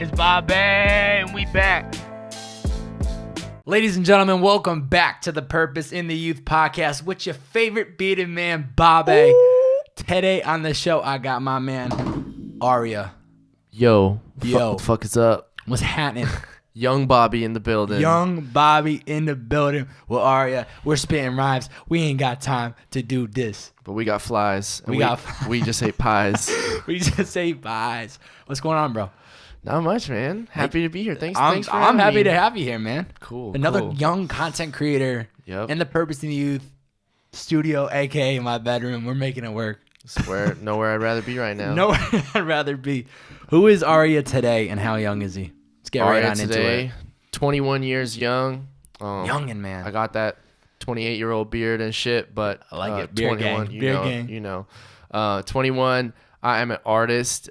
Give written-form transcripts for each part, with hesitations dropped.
It's Bobbbaaaay, and we back. Ladies and gentlemen, welcome back to the Purpose in the Youth podcast with your favorite bearded man, Bobbbaaaay. Today on the show, I got my man, Aryia. Yo. Yo. What the fuck is up? What's happening? Young Bobby in the building. Young Bobby in the building with Aryia. We're spitting rhymes. We ain't got time to do this. But we got flies. And we just ate pies. We just say pies. What's going on, bro? Not much, man. Happy to be here. Thanks for I'm having happy me. to have you here, man. Cool. Another young content creator in the Purpose in the Youth studio, aka my bedroom. We're making it work. Swear, nowhere I'd rather be right now. Nowhere I'd rather be. Who is Aryia today, and how young is he? Let's get right on today, into it. 21 years young. Youngin', man. I got that 28-year-old beard and shit, but I like it. Beard 21, gang. you Beard know, gang. You know, 21. I am an artist.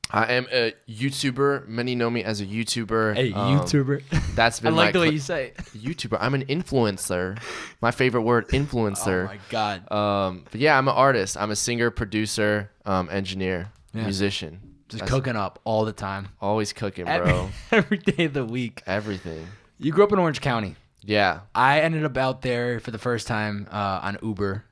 I am a YouTuber. Many know me as a YouTuber. Hey, YouTuber. That's been I like the way you say it. YouTuber. I'm an influencer. My favorite word, influencer. Oh my god. But yeah, I'm an artist. I'm a singer, producer, engineer, musician. Just cooking up all the time. Always cooking, bro. Every day of the week. Everything. You grew up in Orange County. Yeah. I ended up out there for the first time on Uber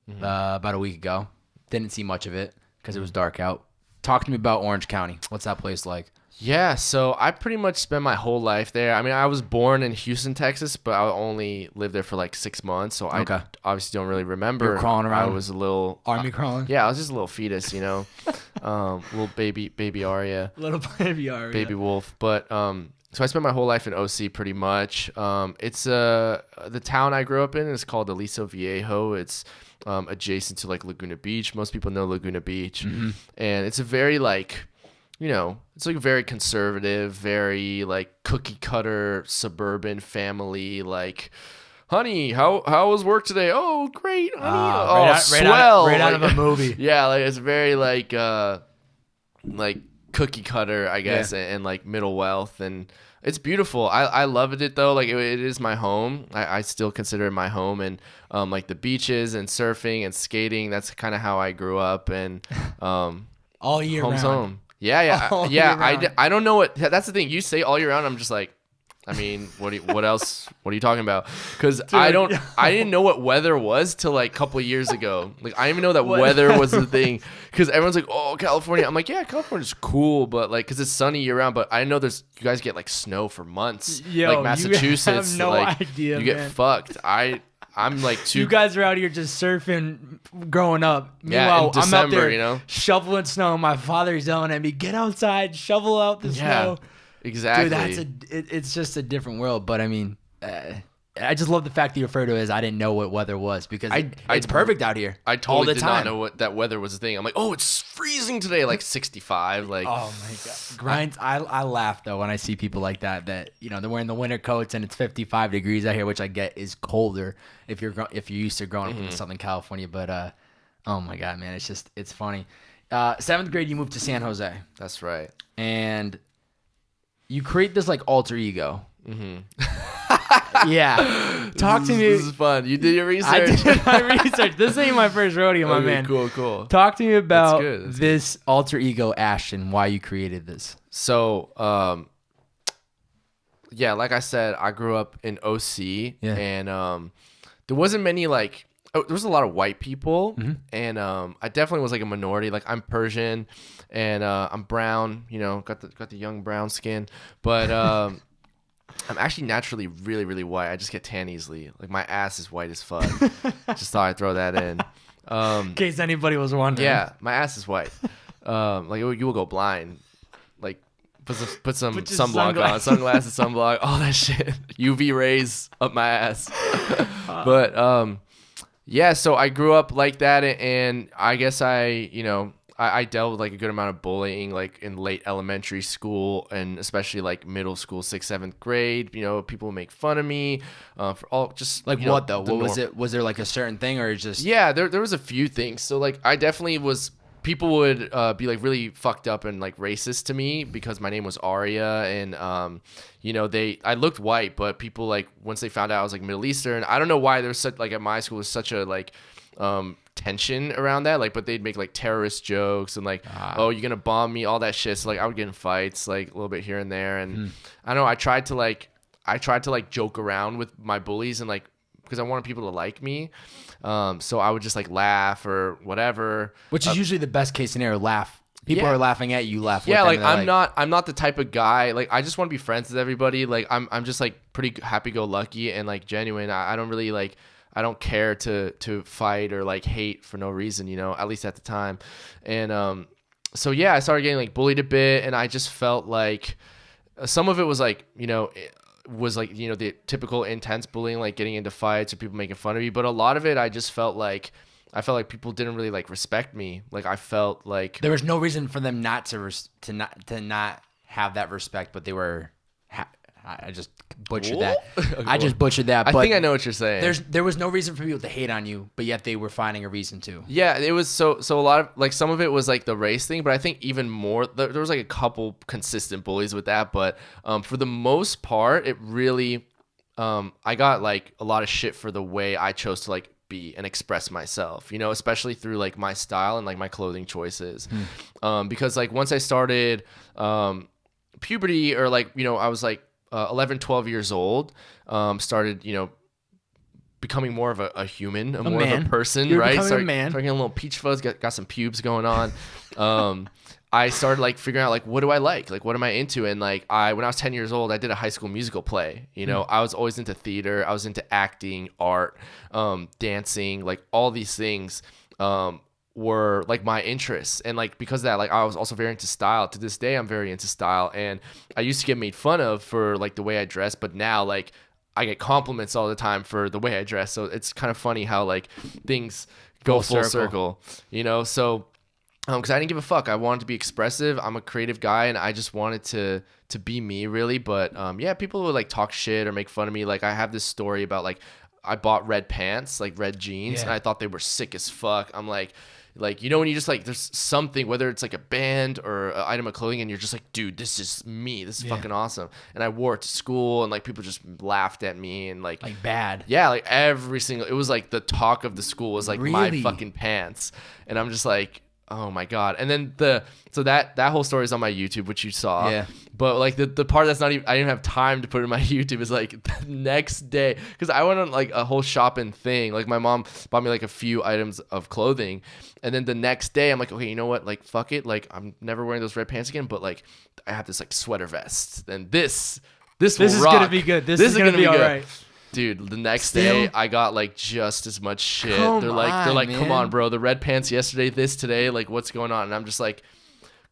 about a week ago. Didn't see much of it because it was dark out. Talk to me about Orange County. What's that place like? Yeah, so I pretty much spent my whole life there. I mean, I was born in Houston, Texas, but I only lived there for like 6 months, so I obviously don't really remember. You were crawling around. I was a little army crawling. Yeah, I was just a little fetus, you know, little baby Aryia, Little baby Aryia, baby wolf. But so I spent my whole life in OC pretty much. It's the town I grew up in is called Aliso Viejo. It's adjacent to like Laguna Beach. Most people know Laguna Beach, and it's a very like, you know, it's like very conservative, very like cookie cutter suburban family. Like, honey, how was work today? Oh, great, honey. Swell. Right out of a movie. Yeah, like it's very like cookie cutter, I guess, and like middle wealth, and it's beautiful. I loved it though. Like it is my home. I still consider it my home, and like the beaches and surfing and skating. That's kind of how I grew up, and all year home's round. home. Yeah. I don't know what. That's the thing. You say all year round. I'm just like, I mean, what else? What are you talking about? Because I didn't know what weather was till like a couple of years ago. Like I didn't even know that weather was the thing. Because everyone's like, oh, California. I'm like, yeah, California's cool, but like, because it's sunny year round. But I know you guys get like snow for months. Yo, like Massachusetts, you have no idea. You get fucked. I'm like too. You guys are out here just surfing, growing up. Yeah, Meanwhile, in December, I'm out there, you know, shoveling snow. My father's yelling at me, "Get outside, shovel out the snow." Exactly. Dude, it's just a different world. But I mean, I just love the fact that you refer to it as I didn't know what weather was, because it's perfect out here. I totally all the did time. not know what that weather was a thing. I'm like, oh, it's freezing today, like 65. Like, oh my god, grinds. I laugh though when I see people like that. You know, they're wearing the winter coats and it's 55 degrees out here, which I get is colder if you're used to growing up in Southern California. But oh my god, man, it's funny. 7th grade, you moved to San Jose. That's right. And you create this like alter ego. Yeah. Talk to me. This is fun. You did your research. I did my research. This ain't my first rodeo, my man. Cool. Talk to me about That's this alter ego, Ashton, why you created this. So, yeah, like I said, I grew up in OC, and there wasn't many like, there was a lot of white people, and I definitely was like a minority. Like I'm Persian, and I'm brown. You know, got the young brown skin, but I'm actually naturally really, really white. I just get tan easily. Like my ass is white as fuck. Just thought I'd throw that in. In case anybody was wondering. Yeah, my ass is white. Like you will go blind. Like put some sunblock on, sunglasses, sunblock, all that shit. UV rays up my ass. But yeah, so I grew up like that, and I guess I dealt with like a good amount of bullying, like in late elementary school, and especially like middle school, 6th, 7th grade. You know, people would make fun of me for all just like what though? What was it? Was there like a certain thing, or just there was a few things. So like I definitely was. People would be like really fucked up and like racist to me because my name was Aryia, and I looked white, but people like once they found out I was like Middle Eastern, I don't know why there was such like at my school was such a like tension around that, like, but they'd make like terrorist jokes and like, oh, you're gonna bomb me, all that shit. So like I would get in fights like a little bit here and there, and I don't know, I tried to like joke around with my bullies and like, because I wanted people to like me, so I would just like laugh or whatever, which is usually the best case scenario. Laugh. People are laughing at you. Laugh. Yeah, with them, like I'm not the type of guy. Like I just want to be friends with everybody. Like I'm just like pretty happy-go-lucky and like genuine. I don't really like, I don't care to fight or like hate for no reason, you know, at least at the time. And so yeah, I started getting like bullied a bit, and I just felt like some of it was like, you know, was like, you know, the typical intense bullying, like getting into fights or people making fun of you. But a lot of it, I felt like people didn't really like respect me. Like I felt like there was no reason for them not to not have that respect, but they were. I just butchered that. I just butchered that. I but think I know what you're saying. There was no reason for people to hate on you, but yet they were finding a reason to. Yeah, it was so a lot of like, some of it was like the race thing, but I think even more there was like a couple consistent bullies with that. But for the most part, it really I got like a lot of shit for the way I chose to like be and express myself, you know, especially through like my style and like my clothing choices. Because like once I started puberty, or like, you know, I was like 11, 12 years old, started, you know, becoming more of a human, more man. of a person, You're right? becoming a man. Started getting a little peach fuzz, got some pubes going on. I started like figuring out like, what do I like what am I into? And like when I was 10 years old, I did a High School Musical play, you know. I was always into theater, I was into acting, art, dancing, like all these things were like my interests. And like because of that, like I was also very into style. To this day I'm very into style, and I used to get made fun of for like the way I dress, but now like I get compliments all the time for the way I dress. So it's kind of funny how like things go full circle, you know. So because I didn't give a fuck. I wanted to be expressive. I'm a creative guy, and I just wanted to be me, really. But yeah, people would like talk shit or make fun of me. Like I have this story about like I bought red pants, like red jeans, and I thought they were sick as fuck. I'm like, you know, when you just like, there's something, whether it's like a band or an item of clothing, and you're just like, dude, this is me. This is fucking awesome. And I wore it to school, and like people just laughed at me, and like bad. Yeah, like every single, it was like the talk of the school was like my fucking pants, and I'm just like, oh my god. And then that whole story is on my YouTube, which you saw. Yeah. But like the part that's not even, I didn't have time to put it in my YouTube, is like the next day, because I went on like a whole shopping thing. Like my mom bought me like a few items of clothing, and then the next day I'm like, okay, you know what? Like fuck it. Like I'm never wearing those red pants again. But like I have this like sweater vest, and this is gonna be good. This is gonna be all right. Dude, the next day I got like just as much shit. They're like, man. come on, bro. The red pants yesterday, this today, like what's going on? And I'm just like,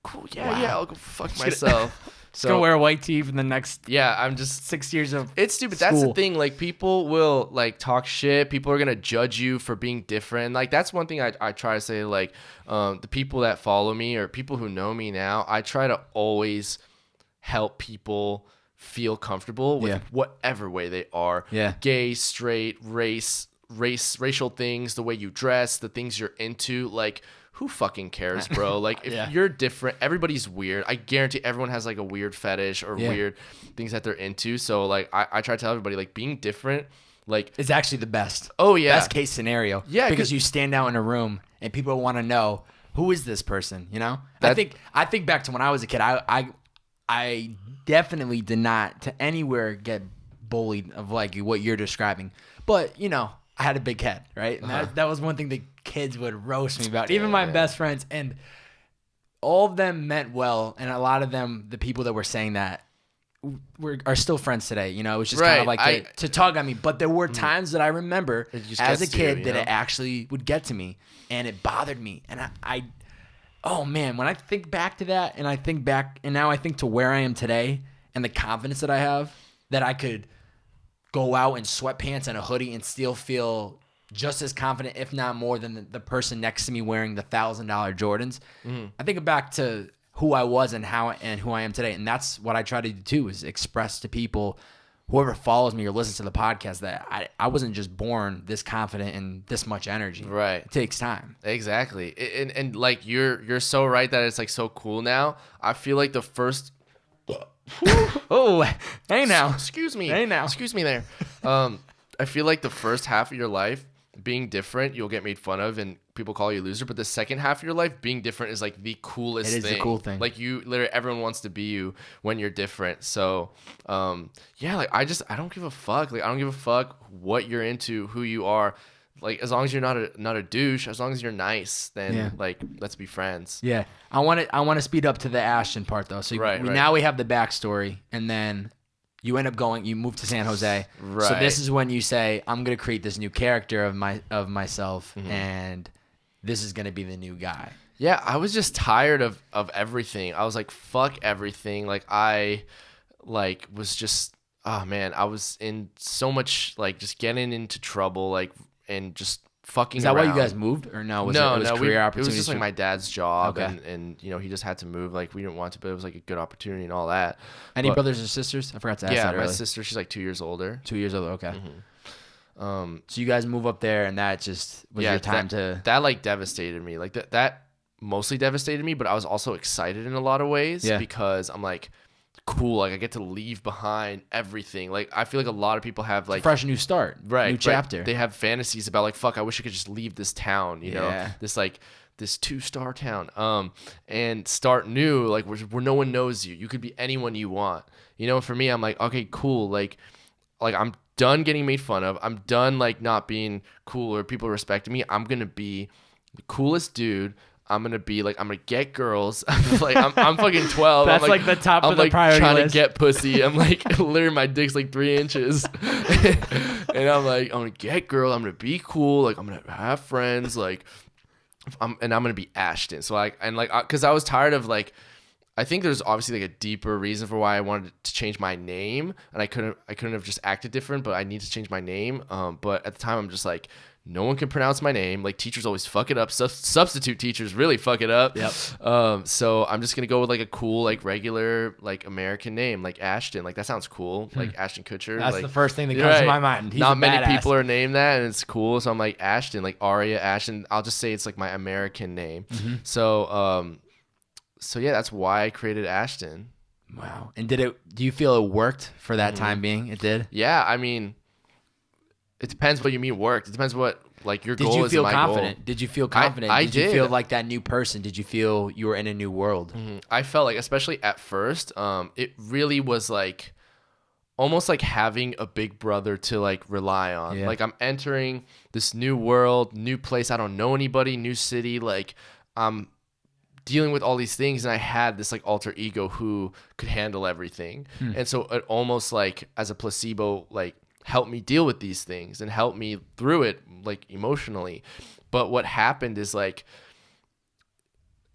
cool, yeah, I'll go fuck myself. So gonna wear a white tee for the next I'm just 6 years of it's stupid. school. That's the thing. Like people will like talk shit. People are gonna judge you for being different. Like that's one thing I try to say. Like the people that follow me or people who know me now, I try to always help people feel comfortable with whatever way they are. Yeah. Gay, straight, racial things, the way you dress, the things you're into. Like, who fucking cares, bro? Like, if you're different, everybody's weird. I guarantee everyone has like a weird fetish or weird things that they're into. So like, I try to tell everybody, like, being different, like, it's actually the best. Oh yeah. Best case scenario. Yeah. Because you stand out in a room and people want to know, who is this person? You know? I think back to when I was a kid. I definitely did not to anywhere get bullied of like what you're describing. But, you know, I had a big head, right? And that was one thing that kids would roast me about. Even my best friends. And all of them meant well. And a lot of them, the people that were saying that, are still friends today. You know, it was just kind of like to tug on me. But there were times that I remember as a kid that it actually would get to me. And it bothered me. And I oh man, when I think back to that, and I think back, and now I think to where I am today and the confidence that I have, that I could go out in sweatpants and a hoodie and still feel just as confident, if not more, than the person next to me wearing the $1,000 Jordans. I think back to who I was and who I am today, and that's what I try to do too, is express to people, whoever follows me or listens to the podcast, that I wasn't just born this confident and this much energy. Right. It takes time. Exactly. And like you're so right that it's like so cool now. I feel like the first oh, hey now. Excuse me. Hey now. Excuse me there. I feel like the first half of your life being different, you'll get made fun of and people call you a loser. But the second half of your life, being different is like the coolest thing. It is the cool thing. Like you literally, everyone wants to be you when you're different. So, yeah, like I don't give a fuck. Like I don't give a fuck what you're into, who you are. Like as long as you're not a douche, as long as you're nice, then like let's be friends. Yeah, I want to speed up to the Ashton part though. So now we have the backstory, and then you end up you move to San Jose. Right. So this is when you say, I'm gonna create this new character of myself, Mm-hmm. and this is gonna be the new guy. Yeah, I was just tired of everything. I was like, fuck everything. Like I was just, oh man, I was in so much like just getting into trouble, like, and just fucking Is that around. why you guys moved, or no? It was career it opportunities. was just like my dad's job, Okay. and he just had to move. Like we didn't want to, but it was like a good opportunity and all that. Any But, brothers or sisters? I forgot to ask yeah, that my earlier. sister, she's like 2 years older. 2 years older. Okay. Mm-hmm. So you guys move up there, and that just was your time that like devastated me. Like that mostly devastated me, but I was also excited in a lot of ways because I'm like, cool, like I get to leave behind everything. Like I feel like a lot of people have like fresh new start, new chapter. They have fantasies about like, fuck, I wish I could just leave this town, you know, this 2-star town, and start new, like where no one knows you. You could be anyone you want, you know. For me, I'm like, okay, cool, like I'm done getting made fun of. I'm done like not being cool or people respecting me. I'm gonna be the coolest dude. I'm gonna get girls. I'm fucking 12. That's I'm like the top I'm of the like priority trying list. to get pussy. I'm like literally my dick's like 3 inches, and I'm like, I'm gonna get girls. I'm gonna be cool. Like I'm gonna have friends. Like I'm gonna be Ashton. So because I was tired of like. I think there's obviously like a deeper reason for why I wanted to change my name, and I couldn't have just acted different, but I need to change my name. But at the time I'm just like, no one can pronounce my name. Like teachers always fuck it up. Substitute teachers really fuck it up. Yep. So I'm just gonna go with like a cool, like regular, like American name, like Ashton. Like that sounds cool. Like Ashton Kutcher. That's like, the first thing that comes to my mind. He's Not a many badass. people are named that, and it's cool. So I'm like Ashton, like Aryia, Ashton. I'll just say it's like my American name. Mm-hmm. So yeah, that's why I created Ashton. Wow. And do you feel it worked for that time being? It did? Yeah, I mean, it depends what you mean worked. It depends what like your Did goal you is. feel and my confident? goal. Did you feel confident? I did you did. feel like that new person? Did you feel you were in a new world? I felt like, especially at first, it really was like almost like having a big brother to like rely on. Yeah. Like I'm entering this new world, new place. I don't know anybody, new city. Like I'm dealing with all these things, and I had this like alter ego who could handle everything. And so it almost like as a placebo, like helped me deal with these things and helped me through it like emotionally. But what happened is like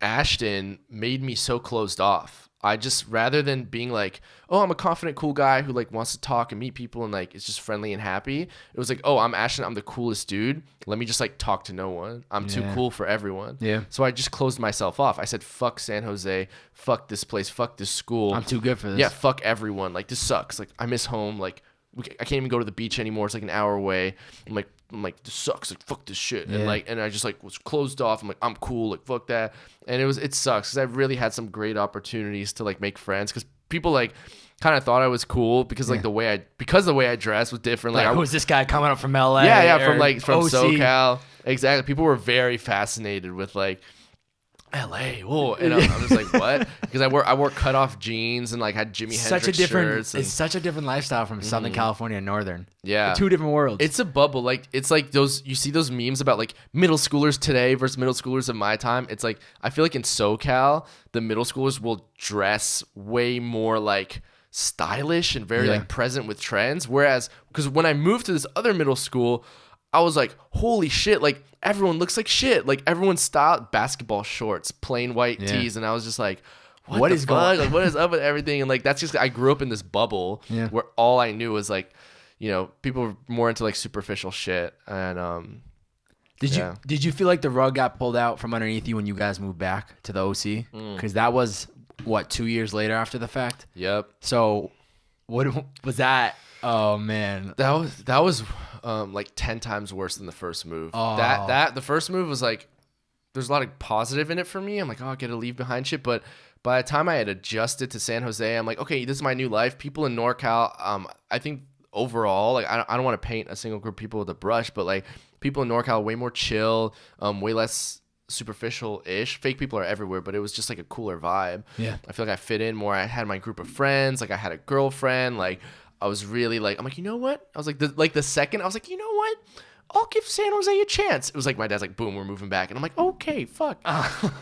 Ashton made me so closed off. I just, rather than being like, oh, I'm a confident, cool guy who like wants to talk and meet people and like it's just friendly and happy. It was like, oh, I'm Ashton. I'm the coolest dude. Let me just like talk to no one. I'm too cool for everyone. Yeah. So I just closed myself off. I said, fuck San Jose. Fuck this place. Fuck this school. I'm too good for this. Yeah. Fuck everyone. Like this sucks. Like I miss home. Like I can't even go to the beach anymore. It's like an hour away. I'm like, this sucks. Like, fuck this shit. Yeah. And I just like was closed off. I'm like, I'm cool. Like, fuck that. And it sucks because I really had some great opportunities to like make friends, because people like kind of thought I was cool because like the way I dressed was different. Like, who's this guy coming up from LA? Yeah, or from OC? SoCal. Exactly. People were very fascinated with like LA. Whoa. And I'm just like, what? Because I wore cut off jeans and like had Jimi Hendrix shirts. It's such a different lifestyle from Southern California and Northern. Yeah. Two different worlds. It's a bubble. Like it's like you see those memes about like middle schoolers today versus middle schoolers of my time. It's like, I feel like in SoCal, the middle schoolers will dress way more like stylish and very like present with trends. Whereas, because when I moved to this other middle school, I was like, holy shit, like everyone looks like shit. Like everyone's style, basketball shorts, plain white tees. And I was just like, what is going on? Like, what is up with everything? And like, that's just, I grew up in this bubble where all I knew was like, you know, people were more into like superficial shit. And did you feel like the rug got pulled out from underneath you when you guys moved back to the OC? Because that was what, 2 years later after the fact? Yep. So what was that? Oh man, that was like 10 times worse than the first move. Oh. That the first move was like, there's a lot of positive in it for me. I'm like, oh, I get to leave behind shit. But by the time I had adjusted to San Jose, I'm like, okay, this is my new life. People in NorCal, I think overall, like I don't want to paint a single group of people with a brush, but like people in NorCal are way more chill, way less superficial-ish. Fake people are everywhere, but it was just like a cooler vibe. Yeah. I feel like I fit in more. I had my group of friends. Like I had a girlfriend. Like I was really like, I'm like, you know what? I was like, the second I was like, you know what? I'll give San Jose a chance. It was like my dad's like, boom, we're moving back, and I'm like, okay, fuck.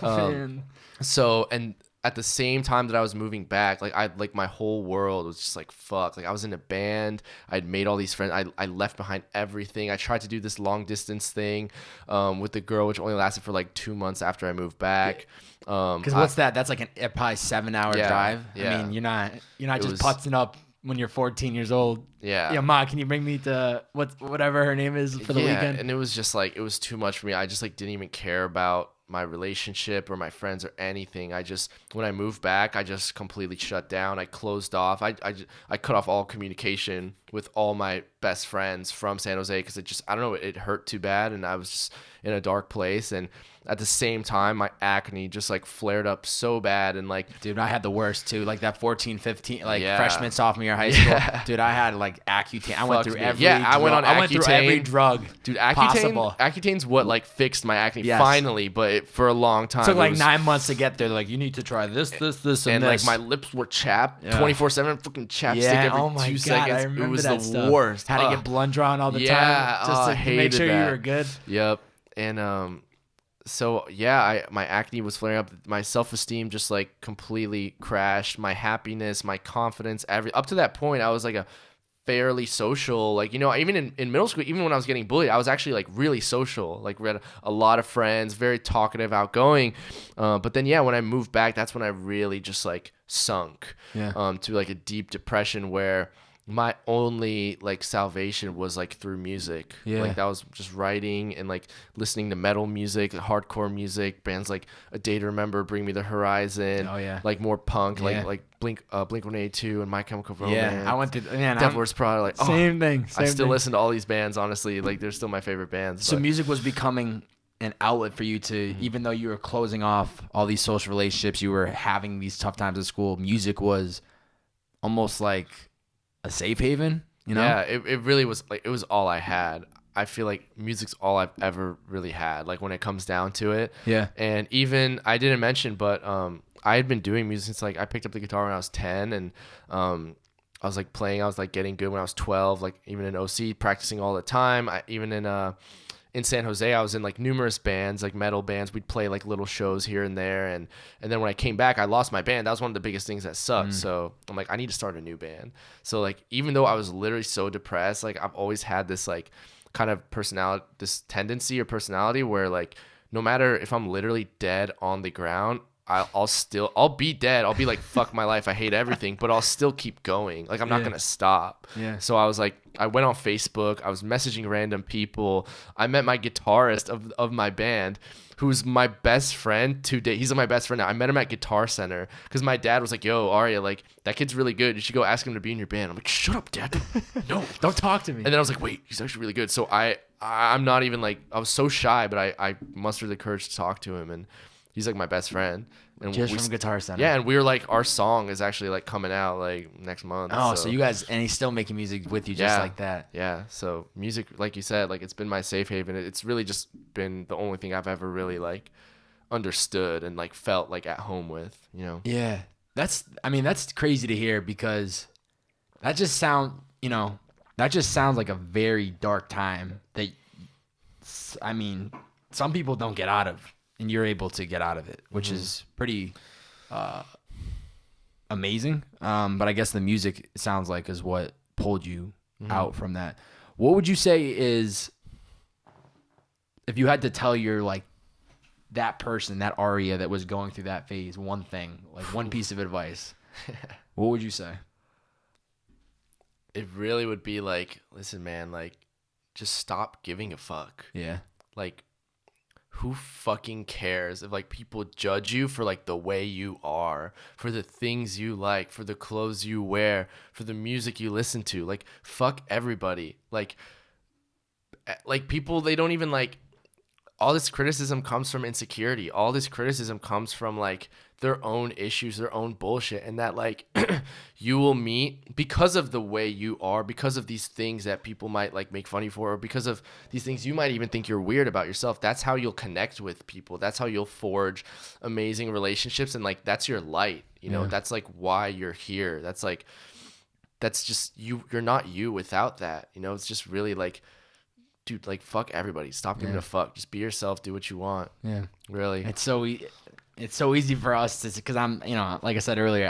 Man. So, and at the same time that I was moving back, like my whole world was just like, fuck. Like I was in a band. I'd made all these friends. I left behind everything. I tried to do this long distance thing with the girl, which only lasted for like 2 months after I moved back. Because what's that? That's like a probably 7-hour drive. Yeah. I mean, you're not just was, putzing up when you're 14 years old. Yeah. Ma, can you bring me to whatever her name is for the weekend? And it was just like, it was too much for me. I just like didn't even care about my relationship or my friends or anything. When I moved back, I just completely shut down. I closed off. I cut off all communication with all my best friends from San Jose because I don't know, it hurt too bad, and I was just in a dark place. And at the same time, my acne just like flared up so bad. And like, dude, I had the worst too. Like that 14, 15, freshman, sophomore year of high school. Dude, I had like Accutane. I went through every drug. I went on Accutane. I went through every drug. Dude, possible. Accutane's what like fixed my acne finally, but for a long time. It took like 9 months to get there. They're like, you need to try this, and this. Like my lips were chapped 24/7, fucking chapstick every 2 seconds. I remember it was that the stuff. worst. Had to get blend drawn all the time just to make sure you were good. Yep. And so yeah, my acne was flaring up. My self-esteem just like completely crashed. My happiness, my confidence, up to that point, I was like a fairly social, like, you know, even in middle school, even when I was getting bullied, I was actually like really social, like we had a lot of friends, very talkative, outgoing. But then, yeah, when I moved back, that's when I really just like sunk to like a deep depression where my only like salvation was like through music. Like that was just writing and like listening to metal music, hardcore music, bands like A Day to Remember, Bring Me the Horizon. Like more punk, like Blink-182 and My Chemical Romance. I went through Devil Wears Prada, like same thing. I still listen to all these bands, honestly. Like they're still my favorite bands. So music was becoming an outlet for you to, even though you were closing off all these social relationships, you were having these tough times at school, music was almost like a safe haven, you know? Yeah, it really was. Like, it was all I had. I feel like music's all I've ever really had, like when it comes down to it. Yeah. And even, I didn't mention, but I had been doing music since like I picked up the guitar when I was 10, and I was like playing, I was like getting good when I was 12, like even in OC, practicing all the time. Even in San Jose, I was in like numerous bands, like metal bands. We'd play like little shows here and there. And then when I came back, I lost my band. That was one of the biggest things that sucked. So I'm like, I need to start a new band. So like, even though I was literally so depressed, like I've always had this like kind of personality, this tendency or personality where like, no matter if I'm literally dead on the ground, I'll be dead. I'll be like, fuck my life. I hate everything, but I'll still keep going. Like, I'm not going to stop. Yeah. So I was like, I went on Facebook. I was messaging random people. I met my guitarist of my band, who's my best friend today. He's my best friend now. I met him at Guitar Center because my dad was like, yo, Aryia, like, that kid's really good. You should go ask him to be in your band. I'm like, shut up, Dad. No, don't talk to me. And then I was like, wait, he's actually really good. So I'm not even like, I was so shy, but I mustered the courage to talk to him, and he's like my best friend. And just from Guitar Center. Yeah, and we were like, our song is actually like coming out like next month. Oh, so you guys, and he's still making music with you just like that. Yeah, so music, like you said, like it's been my safe haven. It's really just been the only thing I've ever really like understood and like felt like at home with, you know? Yeah, that's crazy to hear, because that just sounds like a very dark time that, I mean, some people don't get out of. And you're able to get out of it, which is pretty amazing. But I guess the music, it sounds like, is what pulled you out from that. What would you say is, if you had to tell your, like, that person, that Aryia that was going through that phase, one thing, like one piece of advice, what would you say? It really would be like, listen, man, like, just stop giving a fuck. Yeah. Like, who fucking cares if like people judge you for like the way you are, for the things you like, for the clothes you wear, for the music you listen to? Like, fuck everybody. Like people, they don't even like, all this criticism comes from insecurity. All this criticism comes from like their own issues, their own bullshit, and that like you will meet because of the way you are, because of these things that people might like make fun of you for, or because of these things you might even think you're weird about yourself. That's how you'll connect with people. That's how you'll forge amazing relationships, and like that's your light. You know, that's like why you're here. That's just you. You're not you without that. You know, it's just really like, dude, like fuck everybody. Stop giving a fuck. Just be yourself. Do what you want. Yeah, really. It's so easy for us to, because I'm, you know, like I said earlier,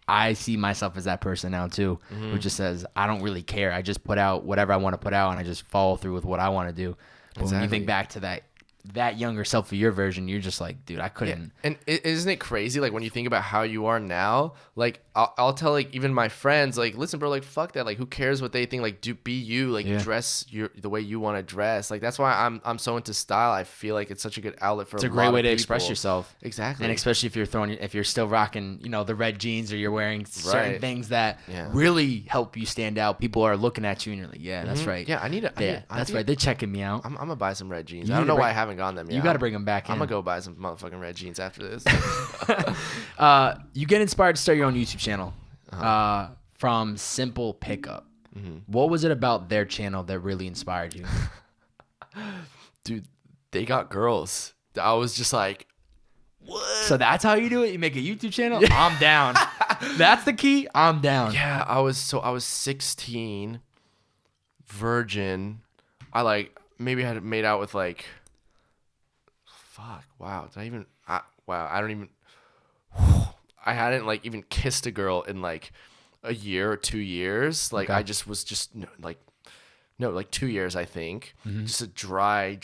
I see myself as that person now too, who just says, I don't really care. I just put out whatever I want to put out, and I just follow through with what I want to do. But when you think back to that younger self of your version, you're just like, dude, I couldn't. Yeah. And isn't it crazy? Like when you think about how you are now, like I'll tell like even my friends, like, listen, bro, like fuck that. Like who cares what they think? Like be you, like dress the way you want to dress. Like that's why I'm so into style. I feel like it's such a good outlet for. It's a great way to express yourself. Exactly. And especially if you're still rocking, you know, the red jeans, or you're wearing certain things that really help you stand out. People are looking at you and you're like, yeah, that's right. Yeah, that's right. They're checking me out. I'm gonna buy some red jeans. I don't know why I haven't gotten them yet. You got to bring them back in. I'm gonna go buy some motherfucking red jeans after this. You get inspired to start your own YouTube channel from Simple Pickup. What was it about their channel that really inspired you? Dude, they got girls. I was just like, what? So that's how you do it? You make a YouTube channel? Yeah. I'm down. That's the key? I'm down. Yeah, I was 16, virgin. I like maybe had made out with like, wow. I hadn't like even kissed a girl in like a year or 2 years. Like I just was just like 2 years, I think. Just a dry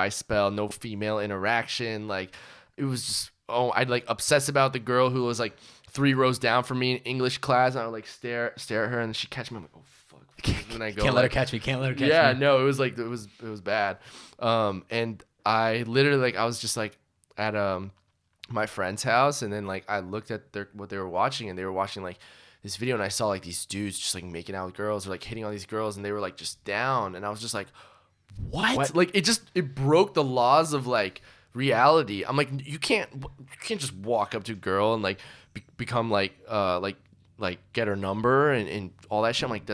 spell. No female interaction. Like it was just, I'd like obsess about the girl who was like 3 rows down from me in English class. And I would like stare at her, and she'd catch me. I'm like, oh fuck. And I go, can't let her catch me. Yeah, no, it was like, it was bad. And I literally like, I was just like at my friend's house, and then like I looked at what they were watching, and they were watching like this video, and I saw like these dudes just like making out with girls, or like hitting all these girls, and they were like just down, and I was just like, what? Like it broke the laws of like reality. I'm like, you can't just walk up to a girl and like become like get her number and all that shit. I'm like,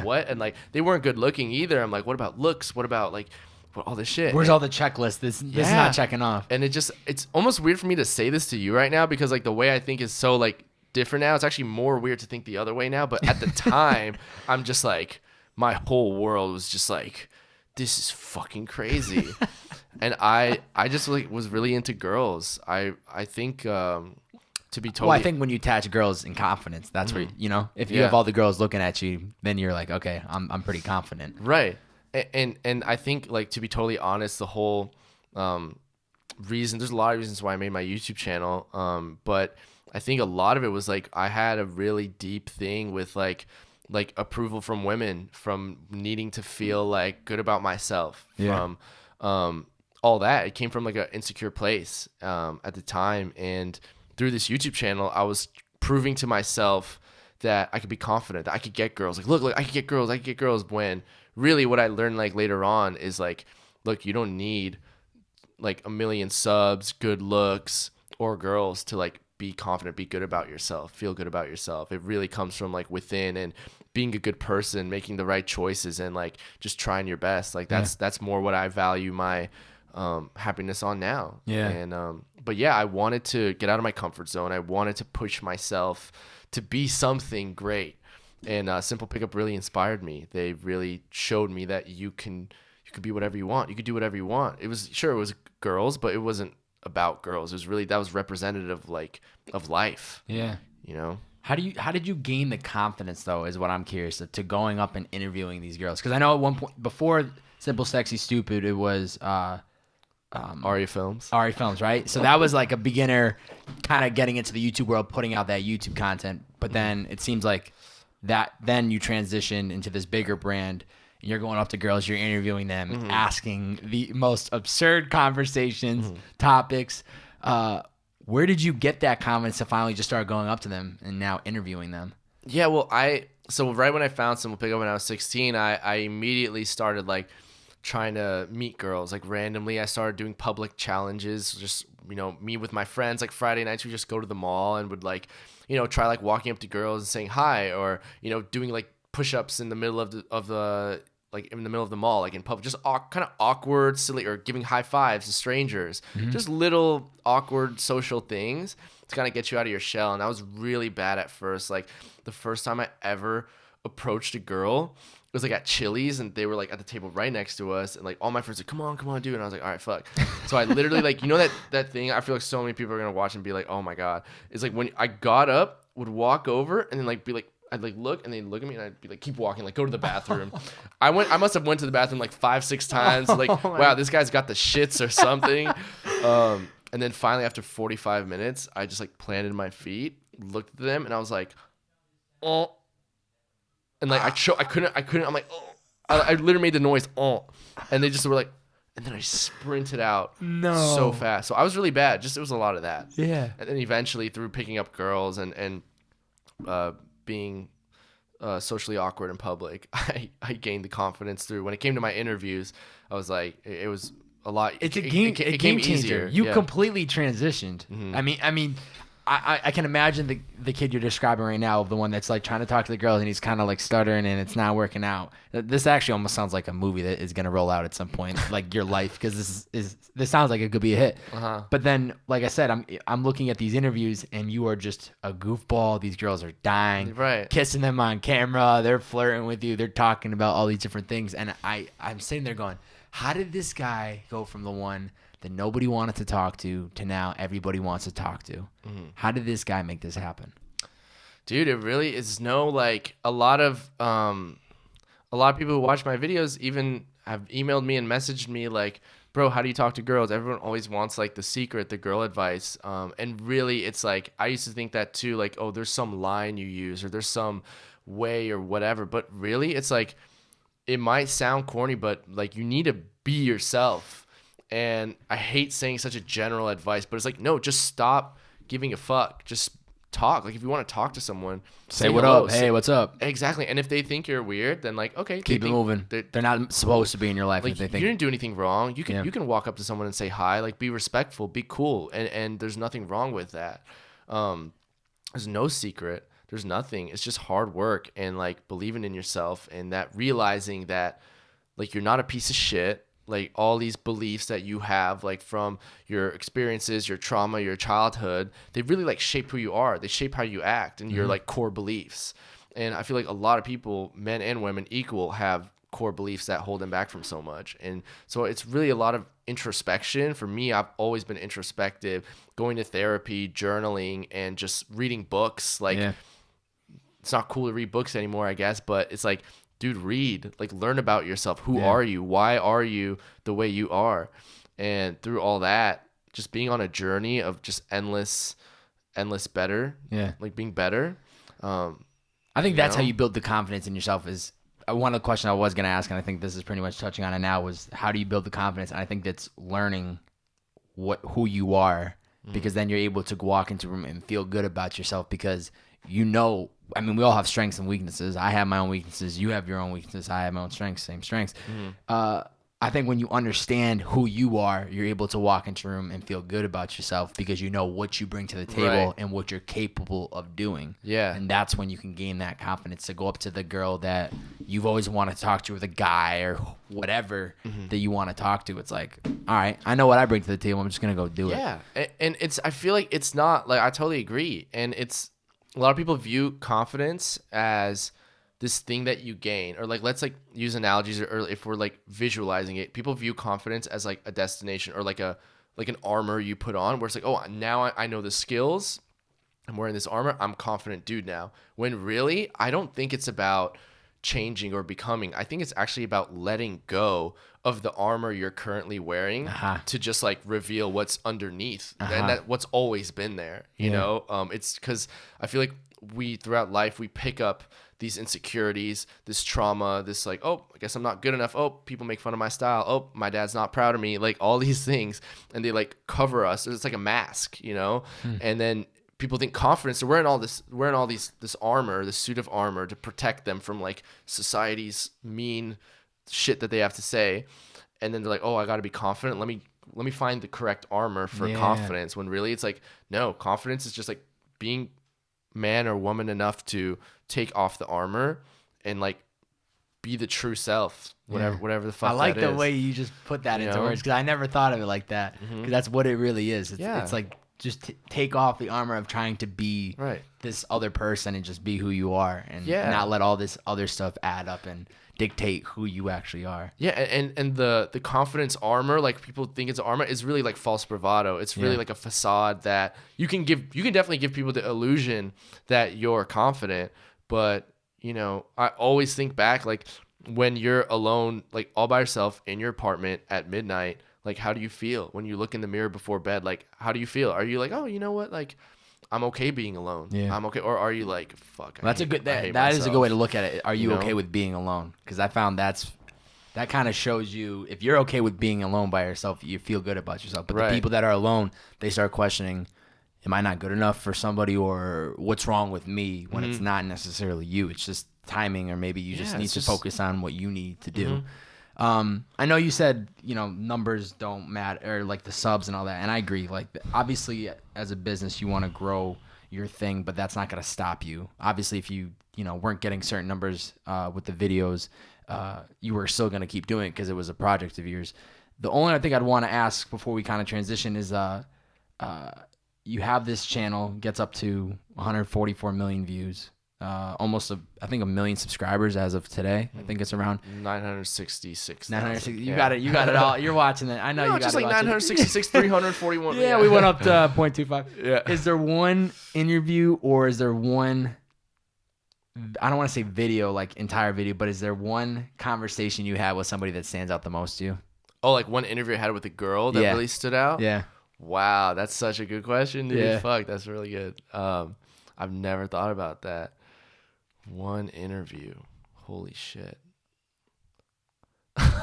what? And like they weren't good looking either. I'm like, what about looks? What about like all this shit? Where's all the checklist? This is not checking off. And it's almost weird for me to say this to you right now, because like the way I think is so like different now. It's actually more weird to think the other way now. But at the time, I'm just like, my whole world was just like, this is fucking crazy. And I just like was really into girls. I think to be totally. Well, I think when you attach girls in confidence, that's where you know, if you have all the girls looking at you, then you're like, okay, I'm pretty confident. Right. And I think, like, to be totally honest, the whole reason, there's a lot of reasons why I made my YouTube channel, but I think a lot of it was like I had a really deep thing with like approval from women, from needing to feel like good about myself, from all that. It came from like an insecure place at the time, and through this YouTube channel, I was proving to myself that I could be confident, that I could get girls. Like, look, I could get girls. When really what I learned like later on is like, look, you don't need like 1 million subs, good looks, or girls to like be confident, be good about yourself, feel good about yourself. It really comes from like within, and being a good person, making the right choices, and like just trying your best. Like that's more what I value my happiness on now. Yeah. And but yeah, I wanted to get out of my comfort zone. I wanted to push myself to be something great. And Simple Pickup really inspired me. They really showed me that you could be whatever you want. You could do whatever you want. It was girls, but it wasn't about girls. It was really, that was representative of life. Yeah. You know? How did you gain the confidence though, is what I'm curious to going up and interviewing these girls? Because I know at one point before Simple Sexy Stupid, it was Aryia Films, right? So that was like a beginner kind of getting into the YouTube world, putting out that YouTube content. But then it seems like that then you transition into this bigger brand, and you're going up to girls, you're interviewing them, asking the most absurd conversations, topics. Where did you get that confidence to finally just start going up to them and now interviewing them? Yeah, well, so right when I found Simple Pickup when I was 16, I immediately started like trying to meet girls. Like randomly, I started doing public challenges. Just, you know, me with my friends. Like Friday nights, we just go to the mall and would like, you know, try like walking up to girls and saying hi, or, you know, doing like push-ups in the middle of the like in the middle of the mall, like in public, just kind of awkward, silly, or giving high fives to strangers. Just little awkward social things to kind of get you out of your shell. And I was really bad at first. Like the first time I ever approached a girl, it was like at Chili's, and they were like at the table right next to us, and like all my friends were like, come on, dude. And I was like, all right, fuck. So I literally like, you know, that thing, I feel like so many people are gonna watch and be like, oh my God. It's like when I got up, would walk over and then like be like, I'd like look, and they'd look at me, and I'd be like, keep walking, like go to the bathroom. I must have went to the bathroom like 5-6 times. Like, wow, this guy's got the shits or something. And then finally after 45 minutes, I just like planted my feet, looked at them, and I was like, oh. And like I couldn't. I'm like, oh. I literally made the noise, oh. And they just were like, and then I sprinted out so fast. So I was really bad. Just, it was a lot of that. Yeah. And then eventually through picking up girls and being socially awkward in public, I gained the confidence through. When it came to my interviews, I was like, it was a lot. It's a game changer. Easier. You completely transitioned. I mean, I can imagine the kid you're describing right now, the one that's like trying to talk to the girls and he's kind of like stuttering and it's not working out. This actually almost sounds like a movie that is going to roll out at some point, like your life, because this sounds like it could be a hit. But then, like I said, I'm looking at these interviews and you are just a goofball. These girls are dying, right, kissing them on camera. They're flirting with you. They're talking about all these different things, and I'm sitting there going, how did this guy go from the one that nobody wanted to talk to now everybody wants to talk to? How did this guy make this happen? Dude, it really is like a lot of people who watch my videos even have emailed me and messaged me like, bro, how do you talk to girls? Everyone always wants like the secret, the girl advice. And really it's like, I used to think that too, like, oh, there's some line you use or there's some way or whatever. But really it's like, it might sound corny, but like you need to be yourself. And I hate saying such a general advice, but it's like, no, just stop giving a fuck. Just talk. Like if you want to talk to someone, say what up. Hey, what's up? Exactly. And if they think you're weird, then like, okay, keep it moving. They're not supposed to be in your life. Like if they think you didn't do anything wrong. You can walk up to someone and say hi. Like be respectful, be cool, and there's nothing wrong with that. There's no secret. There's nothing. It's just hard work and like believing in yourself and that realizing that like you're not a piece of shit. Like all these beliefs that you have, like from your experiences, your trauma, your childhood, they really like shape who you are. They shape how you act and your like core beliefs. And I feel like a lot of people, men and women equal, have core beliefs that hold them back from so much. And so it's really a lot of introspection. For me, I've always been introspective, going to therapy, journaling, and just reading books. Like it's not cool to read books anymore, I guess, but it's like, dude, read, like learn about yourself. Who are you? Why are you the way you are? And through all that, just being on a journey of just endless better. Yeah. Like being better. I think that's how you build the confidence in yourself. Is one of the questions I was going to ask, and I think this is pretty much touching on it now, was how do you build the confidence? And I think that's learning who you are, because then you're able to walk into a room and feel good about yourself, because you know, I mean, we all have strengths and weaknesses. I have my own weaknesses. You have your own weaknesses. I have my own strengths, same strengths. I think when you understand who you are, you're able to walk into a room and feel good about yourself because you know what you bring to the table and what you're capable of doing. Yeah. And that's when you can gain that confidence to go up to the girl that you've always wanted to talk to, or the guy or whatever that you want to talk to. It's like, all right, I know what I bring to the table. I'm just going to go do it. Yeah. And I feel like it's not like, I totally agree. And it's, a lot of people view confidence as this thing that you gain, or like, let's like use analogies, or if we're like visualizing it, people view confidence as like a destination, or like an armor you put on, where it's like, oh, now I know the skills, I'm wearing this armor, I'm confident dude now. When really, I don't think it's about changing or becoming. I think it's actually about letting go of the armor you're currently wearing to just like reveal what's underneath, and that what's always been there, you know? It's because I feel like throughout life, we pick up these insecurities, this trauma, this like, oh, I guess I'm not good enough. Oh, people make fun of my style. Oh, my dad's not proud of me. Like all these things, and they like cover us. It's like a mask, you know? And then people think confidence, they're wearing this armor, this suit of armor to protect them from like society's mean shit that they have to say, and then they're like, oh, I got to be confident. Let me find the correct armor for confidence. When really it's like, no, confidence is just like being man or woman enough to take off the armor and like be the true self, whatever the fuck I like that the is. way you just put that into words, because I never thought of it like that. Because that's what it really is. It's like just take off the armor of trying to be this other person and just be who you are, and not let all this other stuff add up and dictate who you actually are. Yeah, and the confidence armor, like people think it's armor, is really like false bravado. It's really like a facade that you can definitely give people the illusion that you're confident, but you know, I always think back, like when you're alone, like all by yourself in your apartment at midnight, like how do you feel when you look in the mirror before bed? Like how do you feel? Are you like, oh, you know what, like I'm okay being alone. Yeah, I'm okay. Or are you like, fuck? Well, that is a good way to look at it. Are you okay with being alone? Because I found that kind of shows you, if you're okay with being alone by yourself, you feel good about yourself. But the people that are alone, they start questioning, am I not good enough for somebody, or what's wrong with me, when it's not necessarily you. It's just timing, or maybe you just need to focus on what you need to do. I know you said, you know, numbers don't matter, or like the subs and all that. And I agree. Like obviously as a business, you want to grow your thing, but that's not going to stop you. Obviously, if you weren't getting certain numbers with the videos, you were still going to keep doing it because it was a project of yours. The only other thing I'd want to ask before we kind of transition is, you have this channel, gets up to 144 million views, almost I think 1 million subscribers as of today. I think it's around 966. 960. You got it all. You're watching it. I know you got it. Just like 966, 341. Yeah, we went up to 0.25. Yeah. Is there one interview, or is there one, I don't want to say video, like entire video, but is there one conversation you had with somebody that stands out the most to you? Oh, like one interview I had with a girl that really stood out? Yeah. Wow, that's such a good question, dude. Yeah. Fuck, that's really good. I've never thought about that. One interview. Holy shit. Let's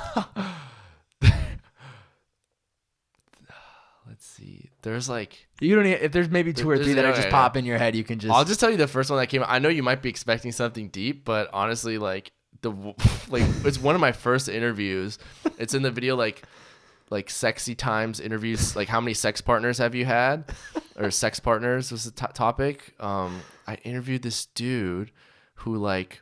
see. There's like, you don't if there's maybe two or three that are just pop in your head, you can just. I'll just tell you the first one that came. I know you might be expecting something deep, but honestly, like it's one of my first interviews. It's in the video, like sexy times interviews, like how many sex partners have you had, or sex partners was the topic. I interviewed this dude who like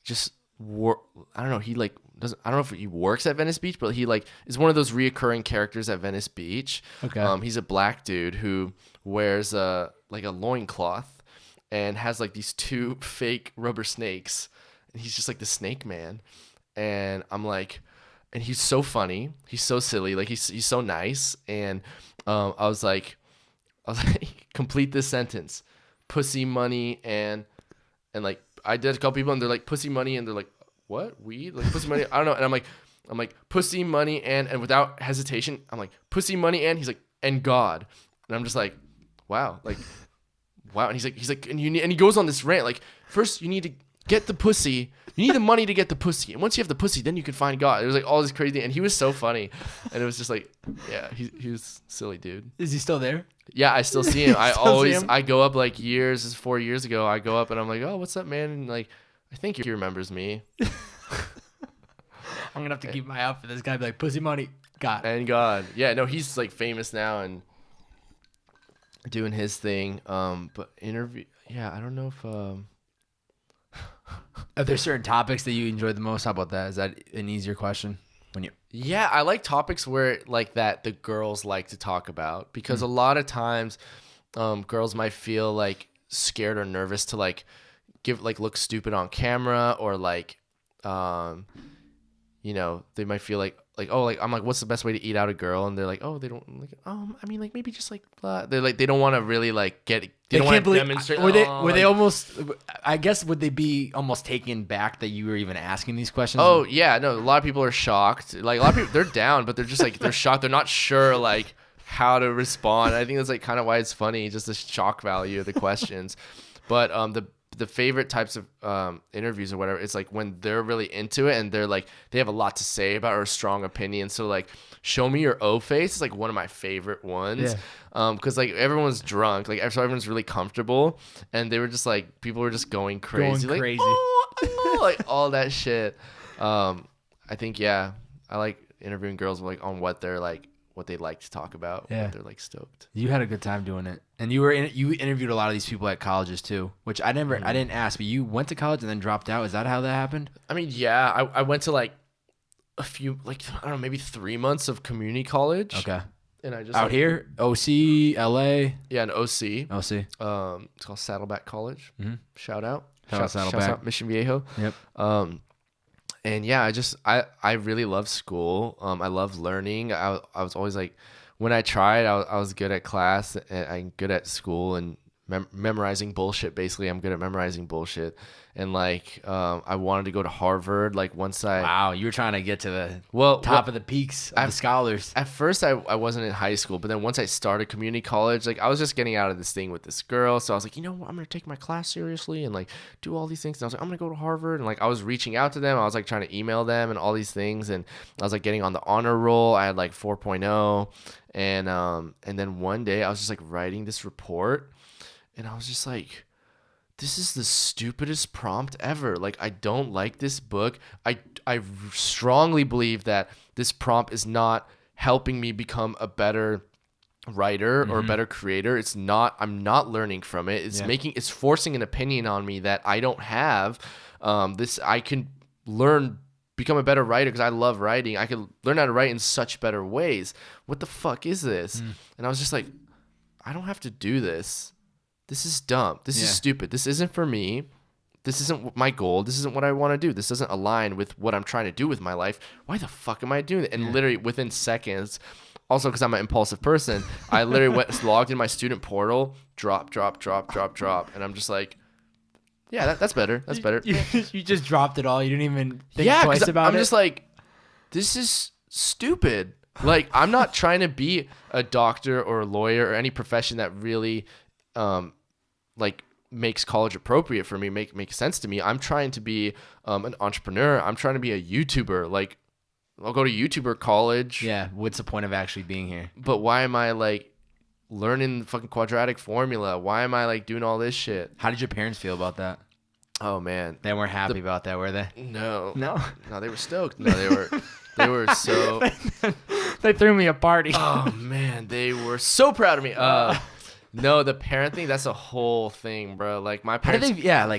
just I don't know, he like doesn't, I don't know if he works at Venice Beach, but he like is one of those reoccurring characters at Venice Beach. Okay. He's a black dude who wears a loincloth and has like these two fake rubber snakes, and he's just like the snake man. And I'm like, and he's so funny, he's so silly, like he's so nice. And I was like complete this sentence: pussy, money, and like I did a couple people, and they're like pussy, money, and they're like, what, weed, like pussy, money, I don't know. And I'm like pussy, money, and without hesitation, I'm like pussy, money, and he's like, and God. And I'm just like, wow. And he's like, and he goes on this rant, like, first you need to get the pussy, you need the money to get the pussy, and once you have the pussy, then you can find God. It was like all this crazy, and he was so funny, and it was just like, yeah, he was silly, dude. Is he still there? Yeah, I still see him. I go up like 4 years ago. I go up and I'm like, oh, what's up, man? And like, I think he remembers me. I'm gonna have to keep my eye out for this guy. Be like, pussy, money, God. And God, yeah, no, he's like famous now and doing his thing. But interview, yeah, I don't know if Are there certain topics that you enjoy the most? How about that? Is that an easier question? Yeah, I like topics where like that the girls like to talk about, because a lot of times girls might feel like scared or nervous to like look stupid on camera, or like they might feel like oh, like I'm like, what's the best way to eat out a girl? And they're like, oh, they don't like, I mean, like maybe just like blah. They're like, they don't want to really like they don't want to demonstrate. Were they almost, I guess, would they be almost taken back that you were even asking these questions? Oh yeah, no, a lot of people are shocked. Like a lot of people, they're down, but they're just like, they're shocked. They're not sure like how to respond. I think that's like kind of why it's funny, just the shock value of the questions. But the favorite types of interviews or whatever, it's like when they're really into it and they're like, they have a lot to say about, or a strong opinion. So like, show me your O face is like one of my favorite ones. Yeah. Cause like everyone's drunk, like so everyone's really comfortable, and they were just like, people were just going crazy. Like, oh, like all that shit. I I think, yeah, I like interviewing girls like on what they're like, what they like to talk about. Yeah. What they're like stoked. You had a good time doing it. And you interviewed a lot of these people at colleges too, which I didn't ask, but you went to college and then dropped out. Is that how that happened? I mean, yeah, I went to like a few, like, I don't know, maybe 3 months of community college. Okay. And I just Out like, here, OC, LA. Yeah, an OC. OC. It's called Saddleback College. Mm-hmm. Shout out. Shout out Mission Viejo. Yep. And yeah, I really love school. I love learning. I was always like, when I tried, I was good at class and I'm good at school and memorizing bullshit. Basically, I'm good at memorizing bullshit. And like, I wanted to go to Harvard. Like once Wow, you were trying to get to the top of the peaks of the scholars. At first, I wasn't in high school, but then once I started community college, like I was just getting out of this thing with this girl. So I was like, you know what, I'm gonna take my class seriously and like do all these things. And I was like, I'm gonna go to Harvard, and like I was reaching out to them. I was like trying to email them and all these things, and I was like getting on the honor roll. I had like 4.0, and then one day I was just like writing this report, and I was just like, this is the stupidest prompt ever. Like, I don't like this book. I strongly believe that this prompt is not helping me become a better writer or a better creator. It's not, I'm not learning from it. It's forcing an opinion on me that I don't have. I can become a better writer because I love writing. I can learn how to write in such better ways. What the fuck is this? And I was just like, I don't have to do this. This is dumb. This is stupid. This isn't for me. This isn't my goal. This isn't what I want to do. This doesn't align with what I'm trying to do with my life. Why the fuck am I doing it? And literally within seconds, also because I'm an impulsive person, I literally logged in my student portal, drop. And I'm just like, yeah, that's better. That's better. You just dropped it all. You didn't even think twice about it. I'm just like, this is stupid. Like, I'm not trying to be a doctor or a lawyer or any profession that really like makes college appropriate for me, make sense to me. I'm trying to be an entrepreneur. I'm trying to be a YouTuber. Like, I'll go to YouTuber college. Yeah, what's the point of actually being here? But why am I like learning the fucking quadratic formula? Why am I like doing all this shit? How did your parents feel about that? Oh man, They weren't happy about that, were they? no, they were stoked. No, they were so. They threw me a party. Oh man, they were so proud of me. No, the parent thing, that's a whole thing, bro. Like my parents.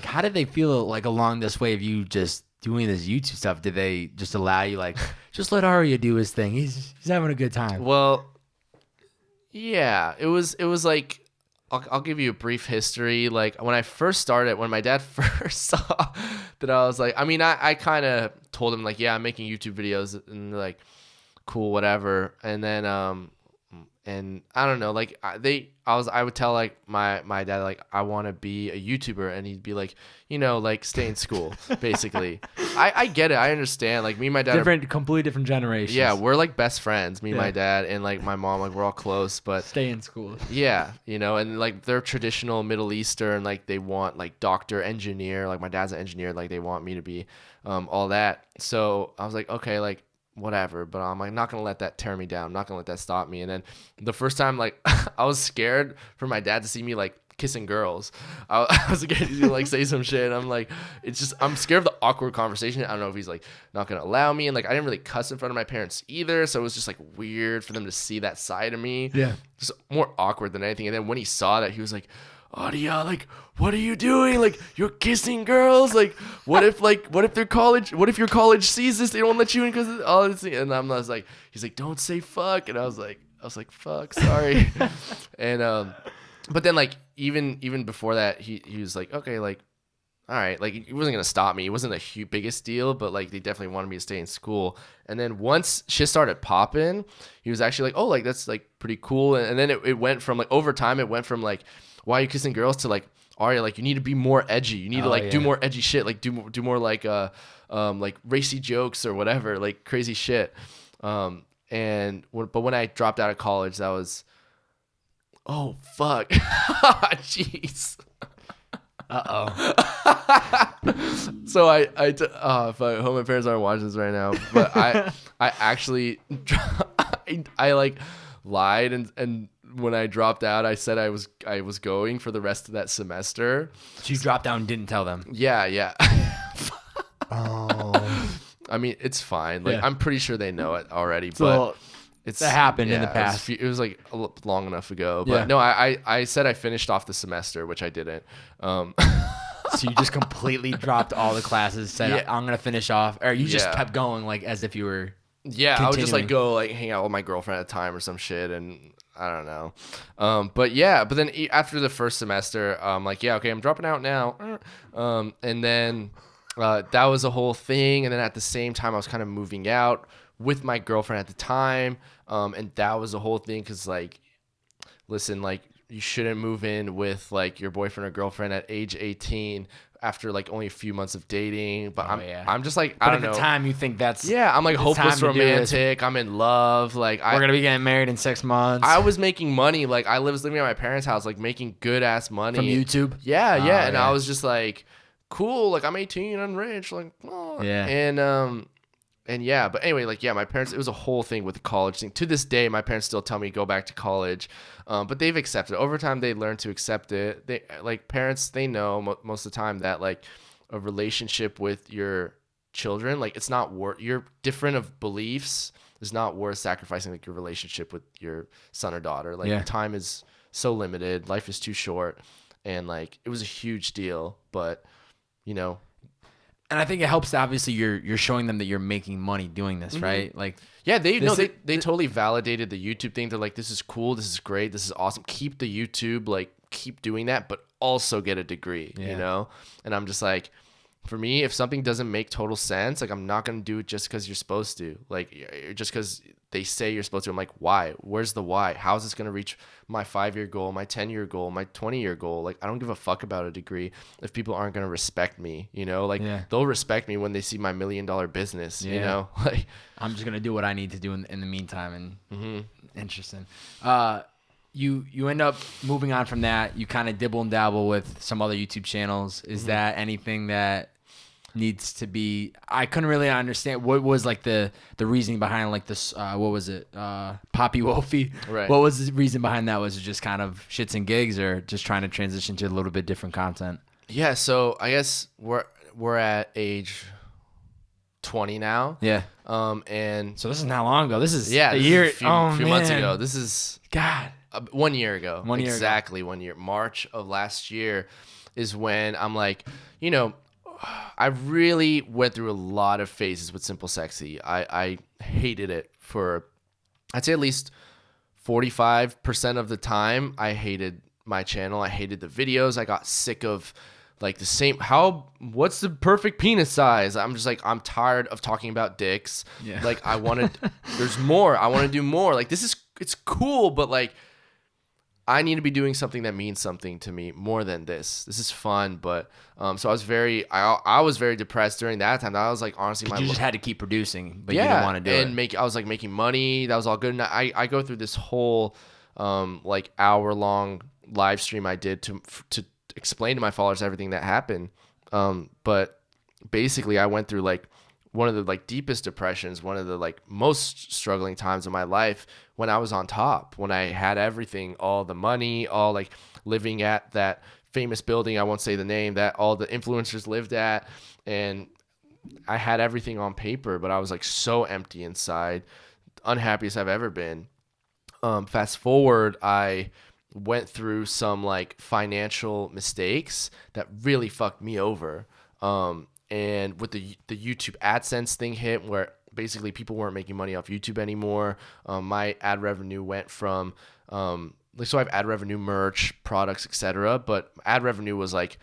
How did they feel like along this way of you just doing this YouTube stuff? Did they just allow you like, just let Aryia do his thing? He's having a good time. Well, yeah, it was like, I'll give you a brief history. Like when I first started, when my dad first saw that I was like, I mean, I kind of told him like, yeah, I'm making YouTube videos, and they're like, cool, whatever. And then, and I don't know, like I would tell like my dad, like, I want to be a YouTuber, and he'd be like, you know, like stay in school, basically. I get it. I understand. Like me and my dad completely different generations. Yeah, we're like best friends, me and my dad, and like my mom, like we're all close, but stay in school. Yeah, you know, and like they're traditional Middle Eastern, like they want like doctor, engineer, like my dad's an engineer, like they want me to be all that. So I was like, okay, like whatever, but I'm like not gonna let that tear me down. I'm not gonna let that stop me. And then the first time, like I was scared for my dad to see me like kissing girls. I was scared he's gonna like say some shit. I'm like, it's just, I'm scared of the awkward conversation. I don't know if he's like not gonna allow me, and like I didn't really cuss in front of my parents either, so it was just like weird for them to see that side of me. Yeah, just more awkward than anything. And then when he saw that, he was like, Aryia, like, what are you doing? Like, you're kissing girls? Like, what if your college sees this, they don't let you in because of all this thing? And I was like, he's like, don't say fuck. And I was like, fuck, sorry. And but then like even before that, he was like, okay, like, all right, like he wasn't gonna stop me. It wasn't the biggest deal, but like they definitely wanted me to stay in school. And then once shit started popping, he was actually like, oh, like that's like pretty cool. And then it went from like, over time, it went from like, why are you kissing girls, to like, Aryia, like you need to be more edgy. You need to like do more edgy shit. Like do more like racy jokes or whatever, like crazy shit. But when I dropped out of college, that was, oh fuck, jeez. So I hope my parents aren't watching this right now, but I actually I like lied and when I dropped out, I said I was going for the rest of that semester. So you dropped out and didn't tell them? Yeah. Oh. I mean, it's fine. Like, Yeah. I'm pretty sure they know it already, So it's that happened in the past. It was like long enough ago. But Yeah. no, I said I finished off the semester, which I didn't. So you just completely dropped all the classes, said, Yeah. I'm going to finish off. Or you just Yeah. kept going like as if you were... Yeah, I would just like continuing. go like hang out with my girlfriend at a time or some shit, and I don't know. But then after the first semester, like, yeah, okay, I'm dropping out now. And then that was a whole thing. And then at the same time, I was kind of moving out with my girlfriend at the time. And that was a whole thing because, like, listen, like, you shouldn't move in with like your boyfriend or girlfriend at age 18 after like only a few months of dating. But I'm just like, I But don't at know. the time, you think that's... Yeah, I'm like it's hopeless time to do this. romantic. I'm in love. Like We're going to be getting married in 6 months. I was making money. Like I was living at my parents' house, like making good ass money From YouTube? Yeah, Oh, yeah. And yeah. I was just like, cool. Like I'm 18 and rich. Like, oh. Yeah. And yeah. But anyway, like, yeah, my parents. It was a whole thing with the college thing. To this day, my parents still tell me go back to college, but they've accepted it. Over time. They learned to accept it. They like parents. They know most of the time that like a relationship with your children, like it's not worth. You're different of beliefs. Is not worth sacrificing like your relationship with your son or daughter. Like Yeah. time is so limited, life is too short, and like it was a huge deal. But you know, And I think it helps that obviously you're showing them that you're making money doing this, right? Like, yeah, they This totally validated the YouTube thing. They're like, this is cool, this is great, this is awesome. Keep the YouTube, like keep doing that, but also get a degree, you Yeah. know. And I'm just like, for me, if something doesn't make total sense, like I'm not gonna do it just because you're supposed to. Like just because they say you're supposed to. I'm like, why? Where's the why? How is this gonna reach my 5-year goal, my 10-year goal, my 20-year goal? Like I don't give a fuck about a degree if people aren't gonna respect me. You know, like Yeah. they'll respect me when they see my $1 million business. You Yeah. know, like I'm just going to do what I need to do in the meantime. And Mm-hmm. interesting. You end up moving on from that. You kind of dibble and dabble with some other YouTube channels. Is Mm-hmm. that anything that needs to be... I couldn't really understand what was like the reasoning behind like this, what was it? Poppy Wolfie. Right. What was the reason behind that? Was it just kind of shits and gigs or just trying to transition to a little bit different content? Yeah, so I guess we're at age 20 now. Yeah. And So this is not long ago. This is yeah, a this is year. a few months man. ago. This is God. 1 year ago. 1 year ago. Exactly 1 year. March of last year is when I'm like, you know, I really went through a lot of phases with Simple Sexy. I hated it for, I'd say at least 45% of the time. I hated my channel. I hated the videos. I got sick of like the same, what's the perfect penis size? I'm just like, I'm tired of talking about dicks. Yeah. Like I wanted, there's more. I want to do more. Like it's cool, but like, I need to be doing something that means something to me more than this. This is fun, but so I was very depressed during that time. I was like, honestly, You just had to keep producing, but you didn't want to do it. I was like making money. That was all good. And I go through this whole like hour-long live stream I did to explain to my followers everything that happened. But basically, I went through like one of the like deepest depressions, one of the like most struggling times of my life when I was on top, when I had everything, all the money, all like living at that famous building, I won't say the name, that all the influencers lived at. And I had everything on paper, but I was like so empty inside, unhappiest I've ever been. Fast forward, I went through some like financial mistakes that really fucked me over. And with the YouTube AdSense thing hit, where basically people weren't making money off YouTube anymore. My ad revenue went from so I have ad revenue, merch, products, etc. But ad revenue was like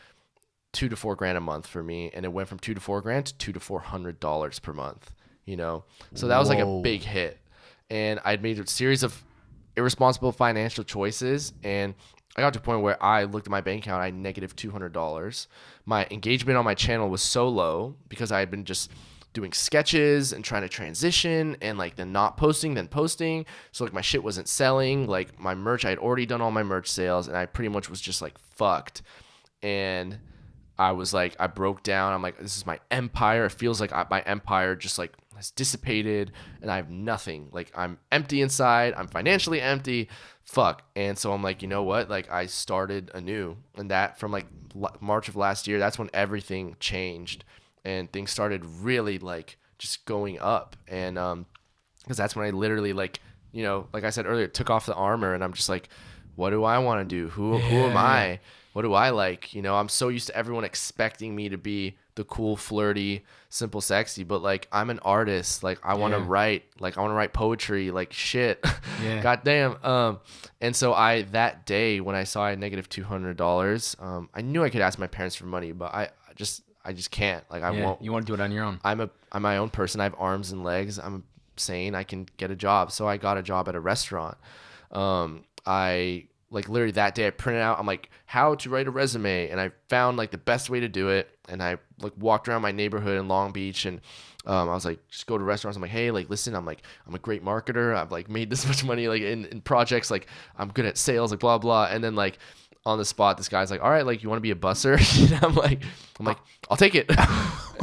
$2 to $4 grand a month for me, and it went from $2 to $4 grand to $200 to $400 per month. You know, so that was like a big hit, and I'd made a series of irresponsible financial choices, and I got to a point where I looked at my bank account, I had negative $200. My engagement on my channel was so low because I had been just doing sketches and trying to transition and like then not posting, then posting. So like my shit wasn't selling. Like my merch, I had already done all my merch sales, and I pretty much was just like fucked. And I was like, I broke down. I'm like, this is my empire. It feels like my empire just like has dissipated and I have nothing. Like I'm empty inside. I'm financially empty. Fuck. And so I'm like, you know what? Like I started anew, and that from like March of last year, that's when everything changed and things started really like just going up. And because that's when I literally like I said earlier, took off the armor, and I'm just like, what do I want to do? Who am I? What do I like? I'm so used to everyone expecting me to be the cool, flirty, simple, sexy, but like I'm an artist. Like I want to write. Like I want to write poetry. Like shit. Yeah. Goddamn. And so that day when I saw I had negative $200, I knew I could ask my parents for money, but I just can't. Like I won't. You want to do it on your own. I'm my own person. I have arms and legs. I'm sane. I can get a job. So I got a job at a restaurant. I like literally that day I printed out, I'm like, how to write a resume, and I found like the best way to do it, and I like walked around my neighborhood in Long Beach, and I was like, just go to restaurants. I'm like, hey, like listen, I'm a great marketer. I've like made this much money like in projects, like I'm good at sales, like blah blah. And then like on the spot, this guy's like, all right, like you want to be a busser? I'm like, I'll take it.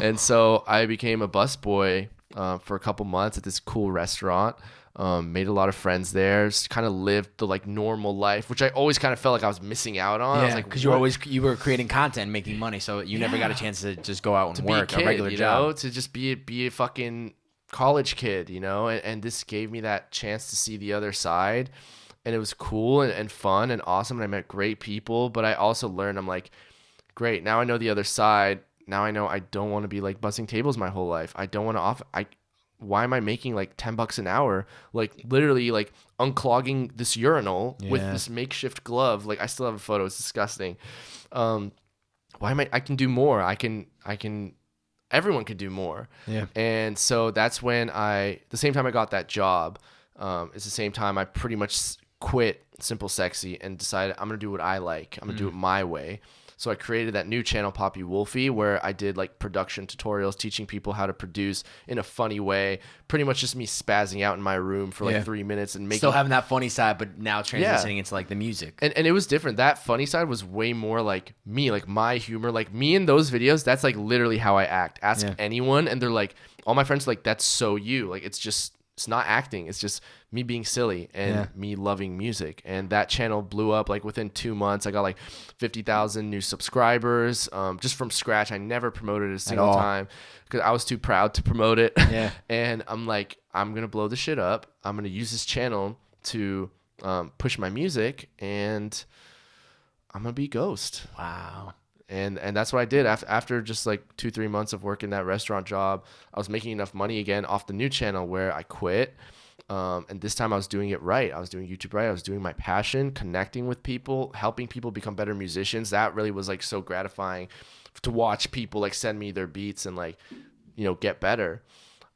And so I became a busboy for a couple months at this cool restaurant. Made a lot of friends there. Just kind of lived the like normal life, which I always kind of felt like I was missing out on. Yeah, I was like, because you were creating content, and making money, so you never got a chance to just go out and work a regular job. To just be a fucking college kid, and this gave me that chance to see the other side, and it was cool and fun and awesome, and I met great people. But I also learned, I'm like, great, now I know the other side. Now I know I don't want to be like bussing tables my whole life. I don't want to why am I making like $10 an hour? Like literally like unclogging this urinal with this makeshift glove. Like I still have a photo. It's disgusting. Why am I can do more. Everyone could do more. Yeah. And so that's when the same time I got that job, it's the same time I pretty much quit Simple Sexy and decided I'm going to do what I like. I'm going to do it my way. So I created that new channel, Poppy Wolfie, where I did like production tutorials, teaching people how to produce in a funny way. Pretty much just me spazzing out in my room for like 3 minutes and making. Still having that funny side, but now transitioning into like the music. And it was different. That funny side was way more like me, like my humor, like me in those videos. That's like literally how I act. Ask anyone, and they're like, all my friends are like, that's so you. Like it's not acting. It's just me being silly and me loving music. And that channel blew up like within 2 months. I got like 50,000 new subscribers just from scratch. I never promoted it a single time because I was too proud to promote it. Yeah. And I'm like, I'm going to blow this shit up. I'm going to use this channel to push my music, and I'm going to be Ghost. Wow. And that's what I did after just like 2-3 months of working that restaurant job. I was making enough money again off the new channel where I quit. And this time I was doing it right. I was doing YouTube right. I was doing my passion, connecting with people, helping people become better musicians. That really was like so gratifying to watch people like send me their beats and like, get better.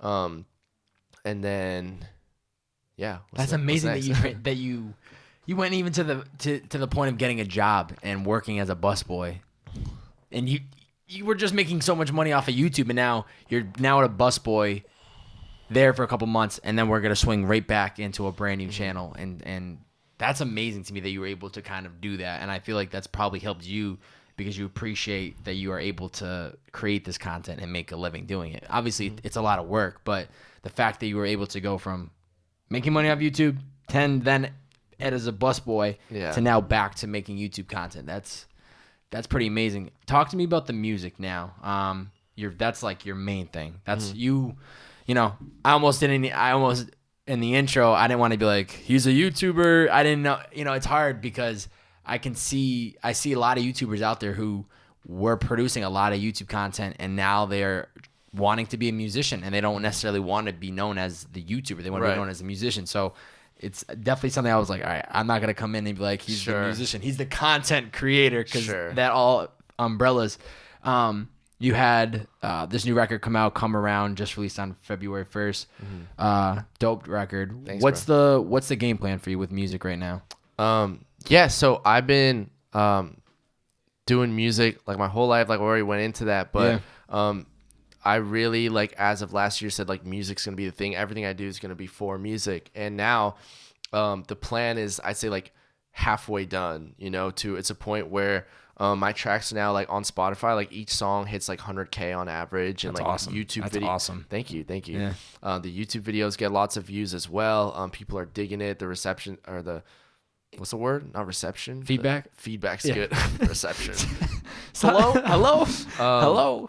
And then, that's amazing that you went even to the point of getting a job and working as a busboy. And you were just making so much money off of YouTube, and now you're at a busboy there for a couple months, and then we're gonna swing right back into a brand new channel, and that's amazing to me that you were able to kind of do that. And I feel like that's probably helped you because you appreciate that you are able to create this content and make a living doing it. Obviously, it's a lot of work, but the fact that you were able to go from making money off YouTube, then as a busboy to now back to making YouTube content, that's pretty amazing. Talk to me about the music now. That's like your main thing. That's I almost in the intro, I didn't want to be like, he's a YouTuber. I didn't know, it's hard because I see a lot of YouTubers out there who were producing a lot of YouTube content, and now they're wanting to be a musician, and they don't necessarily want to be known as the YouTuber. They want to be known as a musician. So it's definitely something I was like, all right, I'm not going to come in and be like, he's the musician. He's the content creator, because that all umbrellas. You had this new record come around, just released on February 1st. Dope record. Thanks, what's the game plan for you with music right now? So I've been doing music like my whole life. Like I already went into that, but I really, like, as of last year, said like music's gonna be the thing. Everything I do is gonna be for music. And now the plan is, I'd say, like halfway done, it's a point where my tracks are now like on Spotify, like each song hits like 100K on average. And that's like awesome. YouTube That's video. awesome. Thank you. Yeah. The YouTube videos get lots of views as well. People are digging it. The reception, or the, what's the word? Not reception. Feedback. Feedback's good. Reception. Hello.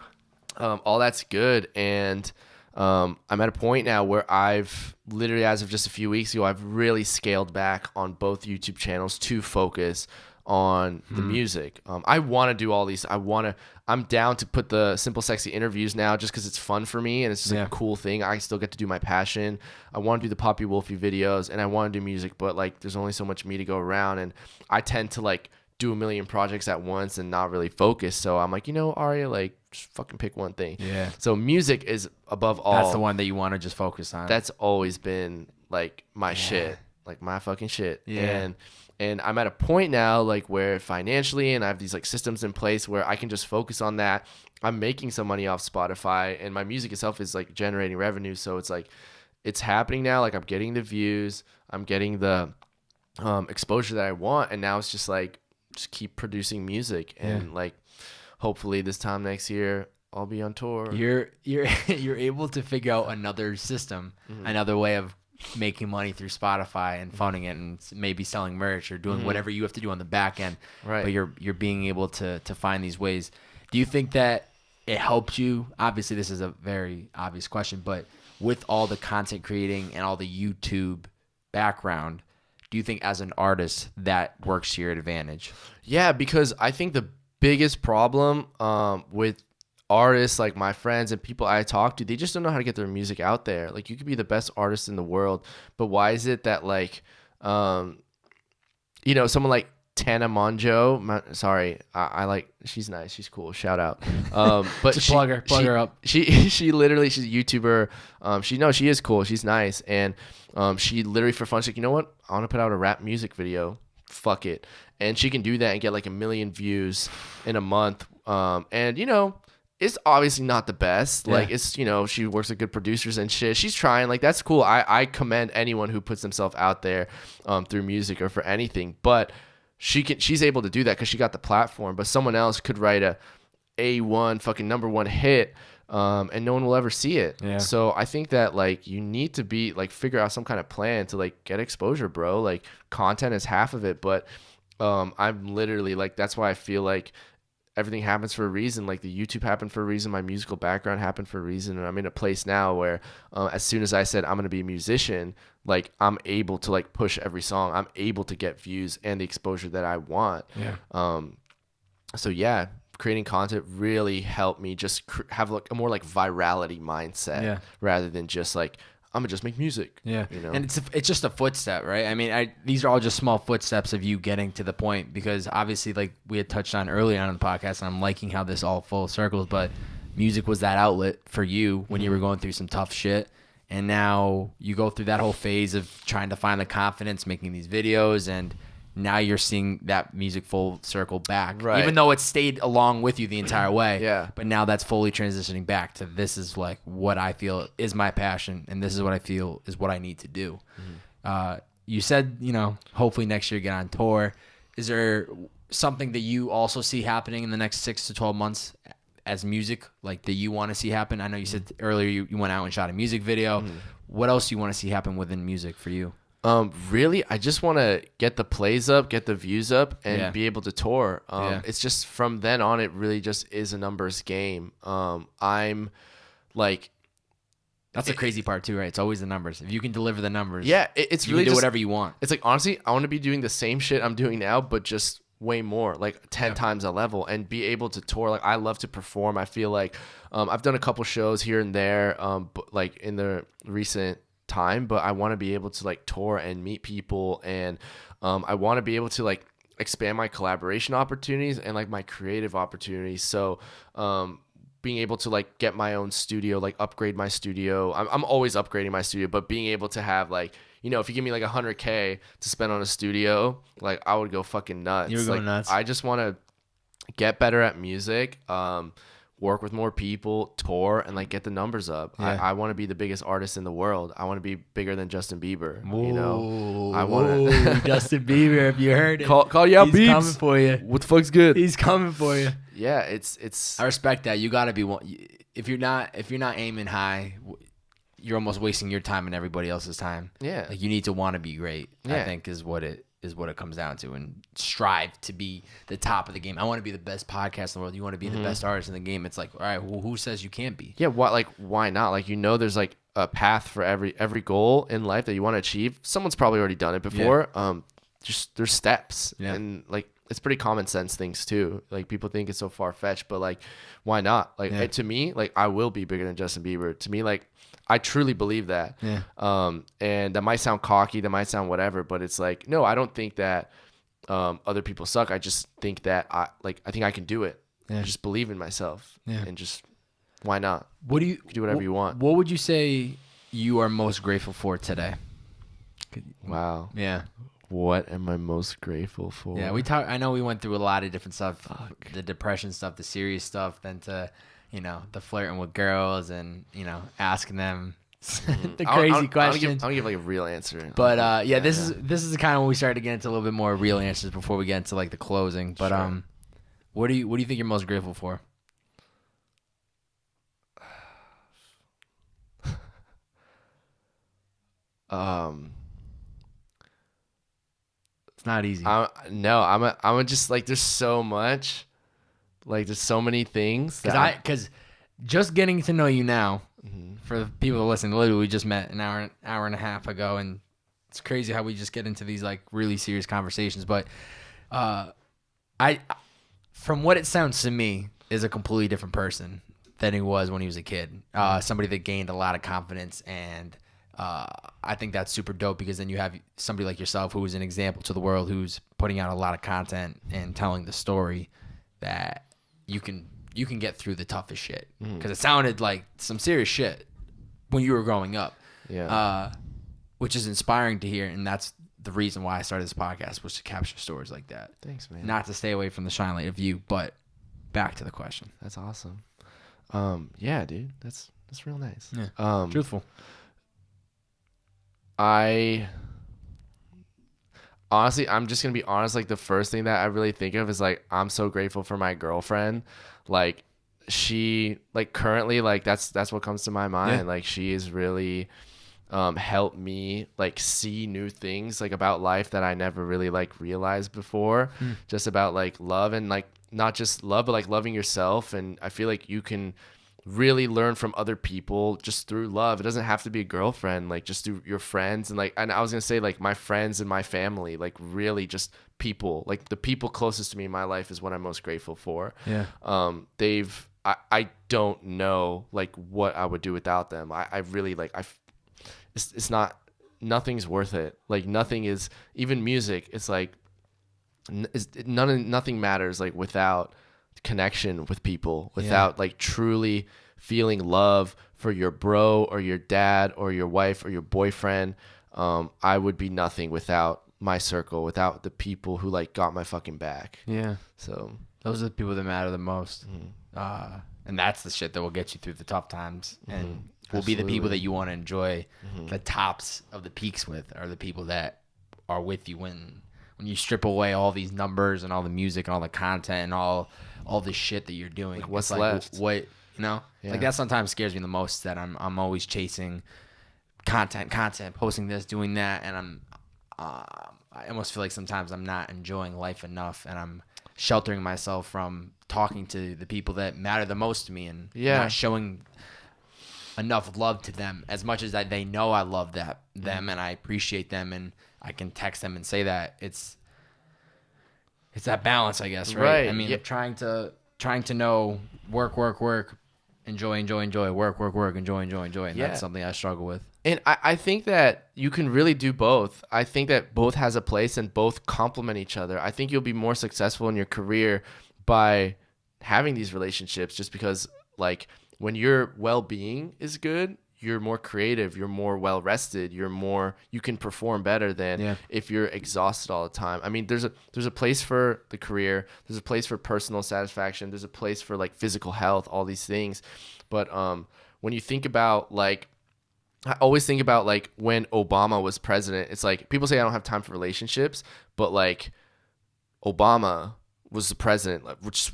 All that's good. And I'm at a point now where I've literally, as of just a few weeks ago, I've really scaled back on both YouTube channels to focus on the music. I want to do all these. I'm down to put the Simple Sexy interviews now just because it's fun for me and it's just like a cool thing. I still get to do my passion. I want to do the Poppy Wolfie videos and I want to do music, but like there's only so much me to go around, and I tend to like do a million projects at once and not really focus. So I'm like, Aryia, like just fucking pick one thing. Yeah. So music is above all. That's the one that you want to just focus on. That's always been like my shit, like my fucking shit. Yeah. And I'm at a point now like where financially, and I have these like systems in place where I can just focus on that. I'm making some money off Spotify and my music itself is like generating revenue. So it's like, it's happening now. Like I'm getting the views, I'm getting the exposure that I want. And now it's just like, just keep producing music and like hopefully this time next year I'll be on tour. You're able to figure out another system, another way of making money through Spotify and funding it and maybe selling merch or doing whatever you have to do on the back end. Right. But you're being able to find these ways. Do you think that it helped you? Obviously this is a very obvious question, but with all the content creating and all the YouTube background, do you think as an artist that works to your advantage? Yeah, because I think the biggest problem with artists, like my friends and people I talk to, they just don't know how to get their music out there. Like you could be the best artist in the world, but why is it that like, someone like Tana Monjo, sorry, I like, she's nice, she's cool, shout out. But just plug her up. She literally, she's a YouTuber. She is cool, she's nice, and she literally for fun, she's like, you know what? I want to put out a rap music video. Fuck it. And she can do that and get like 1 million views in a month. And it's obviously not the best. Like it's, she works with good producers and shit. She's trying, like that's cool. I commend anyone who puts themselves out there through music or for anything. But she's able to do that because she got the platform. But someone else could write a A1 fucking #1 hit. And no one will ever see it. Yeah. So I think that like you need to be like figure out some kind of plan to like get exposure, bro. Like content is half of it, but I'm literally like, that's why I feel like everything happens for a reason. Like the YouTube happened for a reason, my musical background happened for a reason, and I'm in a place now where as soon as I said I'm gonna be a musician, like I'm able to like push every song. I'm able to get views and the exposure that I want. Yeah. So yeah, creating content really helped me just have like a more like virality mindset rather than just like I'm gonna just make music. Yeah, and it's just a footstep, right? I mean, these are all just small footsteps of you getting to the point, because obviously, like we had touched on early on in the podcast, and I'm liking how this all full circles. But music was that outlet for you when you were going through some tough shit, and now you go through that whole phase of trying to find the confidence making these videos, and now you're seeing that music full circle back, right? Even though it stayed along with you the entire way. Yeah. But now that's fully transitioning back to, this is like what I feel is my passion, and this is what I feel is what I need to do. You said, hopefully next year get on tour. Is there something that you also see happening in the next 6 to 12 months as music, like that you want to see happen? I know you said earlier you went out and shot a music video. What else do you want to see happen within music for you? Really, I just want to get the plays up, get the views up, and be able to tour. It's just from then on, it really just is a numbers game. I'm like, that's the crazy part too, right? It's always the numbers. If you can deliver the numbers, it's you really can do just whatever you want. It's like, honestly, I want to be doing the same shit I'm doing now, but just way more, like 10 times a level, and be able to tour. Like I love to perform. I feel like I've done a couple shows here and there, but like in the recent time, but I want to be able to like tour and meet people, and I want to be able to like expand my collaboration opportunities and like my creative opportunities. So being able to like get my own studio, like upgrade my studio. I'm always upgrading my studio, but being able to have like, if you give me like $100K to spend on a studio, like I would go fucking nuts. You would go nuts. I just want to get better at music, work with more people, tour, and like get the numbers up. I want to be the biggest artist in the world. I want to be bigger than Justin Bieber. I want to Justin Bieber, if you heard it, call you out, he's Biebs. Coming for you. What the fuck's good? He's coming for you. Yeah, it's. I respect that. You got to be one. If you're not aiming high, you're almost wasting your time and everybody else's time. Yeah, like you need to want to be great. I think is what it is what it comes down to, and strive to be the top of the game. I want to be the best podcast in the world. You want to be the best artist in the game. It's like, all right, well, who says you can't be? Yeah, why not? Like, there's like a path for every goal in life that you want to achieve. Someone's probably already done it before. Just there's steps, and like it's pretty common sense things too. Like, people think it's so far fetched, but like, why not? Like, to me, like, I will be bigger than Justin Bieber. To me, like, I truly believe that. And that might sound cocky, that might sound whatever, but it's like, no, I don't think that other people suck. I just think that I think I can do it. I just believe in myself, and just why not? You can do whatever you want. What would you say you are most grateful for today? Wow. Yeah. What am I most grateful for? Yeah, I know we went through a lot of different stuff, the depression stuff, the serious stuff, then to, the flirting with girls and, asking them the crazy questions. I'll give like a real answer. But this is the kind of when we started to get into a little bit more real answers before we get into like the closing. But what do you think you're most grateful for? It's not easy. I'm just like, there's so much, like there's so many things. Because just getting to know you now, for the people that listen, literally we just met an hour and a half ago, and it's crazy how we just get into these like really serious conversations. But I, from what it sounds to me, is a completely different person than he was when he was a kid. Somebody that gained a lot of confidence, and I think that's super dope, because then you have somebody like yourself who is an example to the world, who's putting out a lot of content and telling the story that you can get through the toughest shit. Because it sounded like some serious shit when you were growing up. Yeah. Which is inspiring to hear, and that's the reason why I started this podcast, was to capture stories like that. Thanks, man. Not to stay away from the shine light of you, but back to the question. That's awesome. Yeah, dude. That's real nice. Yeah. Truthful. Honestly, I'm just gonna be honest, like the first thing that I really think of is like, I'm so grateful for my girlfriend. Like, she, like, currently, like, that's what comes to my mind. Yeah. Like, she is really helped me like see new things like about life that I never really like realized before. Just about like love, and like not just love, but like loving yourself. And I feel like you can really learn from other people just through love. It doesn't have to be a girlfriend, like just through your friends. And I was gonna say, like, my friends and my family, like really just people, like the people closest to me in my life is what I'm most grateful for. I don't know like what I would do without them. I really like, it's not, nothing's worth it. Like, nothing is, even music, it's like nothing matters like without connection with people, without like truly feeling love for your bro or your dad or your wife or your boyfriend. I would be nothing without my circle, without the people who like got my fucking back. Yeah. So those are the people that matter the most. And that's the shit that will get you through the tough times, and will be the people that you want to enjoy the tops of the peaks with, are the people that are with you when you strip away all these numbers and all the music and all the content and all the shit that you're doing. Like, what's like, left? Like that sometimes scares me the most, that I'm always chasing content, posting this, doing that, and I almost feel like sometimes I'm not enjoying life enough, and I'm sheltering myself from talking to the people that matter the most to me, and not showing enough love to them, as much as that they know I love them and I appreciate them, and I can text them and say that. It's that balance, I guess, right? I mean, trying to know work, enjoy, work, enjoy, and that's something I struggle with. And I think that you can really do both. I think that both has a place and both complement each other. I think you'll be more successful in your career by having these relationships, just because like when your well-being is good, you're more creative, you're more well-rested, you can perform better than if you're exhausted all the time. I mean, there's a place for the career, there's a place for personal satisfaction, there's a place for like physical health, all these things. But when you think about like, I always think about like when Obama was president, it's like people say I don't have time for relationships, but like Obama was the president, which is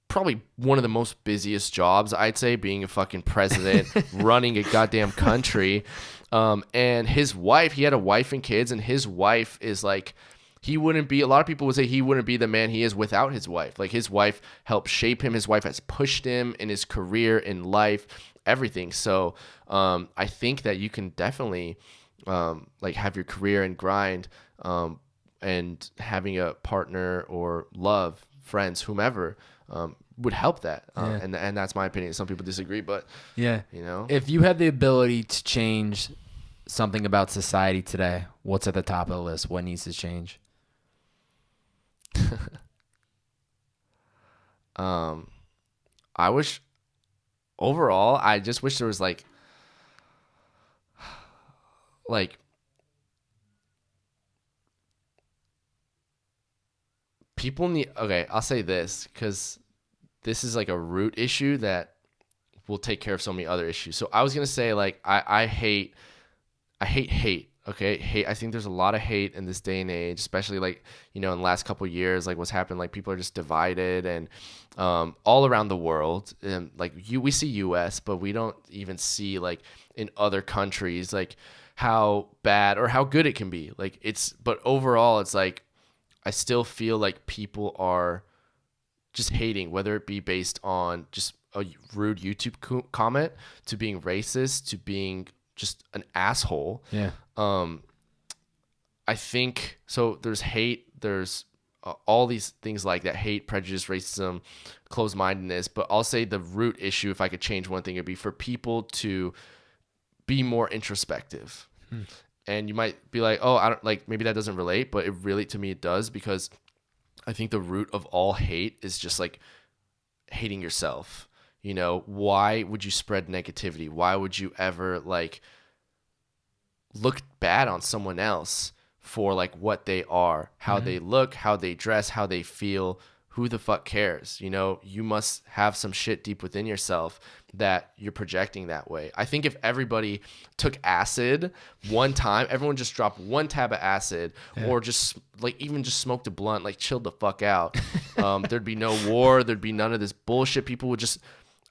probably one of the most busiest jobs, I'd say, being a fucking president, running a goddamn country. And his wife, he had a wife and kids, and his wife is like, he wouldn't be, a lot of people would say he wouldn't be the man he is without his wife. Like his wife helped shape him. His wife has pushed him in his career, in life, everything. So I think that you can definitely like have your career and grind, and having a partner or love, friends, whomever, would help that. And that's my opinion. Some people disagree, but yeah, you know, if you had the ability to change something about society today, what's at the top of the list? What needs to change? I wish overall, I just wish there was like people need, okay, I'll say this because this is like a root issue that will take care of so many other issues. So I was gonna say, like, I hate hate. Okay, hate. I think there's a lot of hate in this day and age, especially like, you know, in the last couple of years, like what's happened, like people are just divided, and all around the world. And like we see U.S., but we don't even see like in other countries like how bad or how good it can be. Like but overall, it's like I still feel like people are just hating, whether it be based on just a rude YouTube comment, to being racist, to being just an asshole. Yeah. I think so. There's hate. There's all these things like that: hate, prejudice, racism, closed-mindedness. But I'll say the root issue, if I could change one thing, it'd be for people to be more introspective. And you might be like, "Oh, I don't like." Maybe that doesn't relate, but it really, to me, it does, because I think the root of all hate is just like hating yourself. You know, why would you spread negativity? Why would you ever like look bad on someone else for like what they are, how they look, how they dress, how they feel? Who the fuck cares? You know, you must have some shit deep within yourself that you're projecting that way. I think if everybody took acid one time, everyone just dropped one tab of acid, or just like even just smoked a blunt, like chilled the fuck out. There'd be no war. There'd be none of this bullshit. People would just,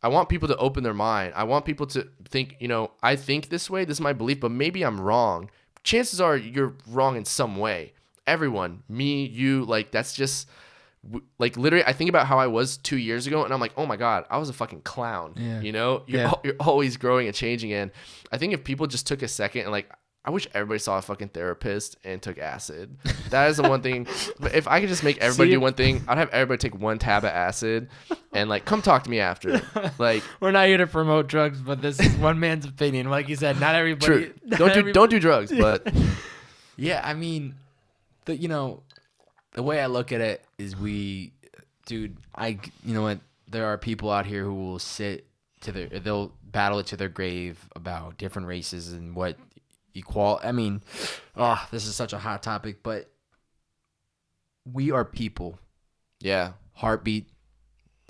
I want people to open their mind. I want people to think, you know, I think this way, this is my belief, but maybe I'm wrong. Chances are you're wrong in some way. Everyone, me, you, like that's just, like literally I think about how I was 2 years ago, and I'm like, oh my God, I was a fucking clown. Yeah. You know, you're always growing and changing. And I think if people just took a second and like, I wish everybody saw a fucking therapist and took acid. That is the one thing. But if I could just make everybody do one thing, I'd have everybody take one tab of acid and like come talk to me after. Like, we're not here to promote drugs, but this is one man's opinion. Like you said, not everybody. True. Don't do drugs, but yeah, I mean, the way I look at it is you know what? There are people out here who will they'll battle it to their grave about different races and what equality. I mean, this is such a hot topic, but we are people. Yeah. Heartbeat.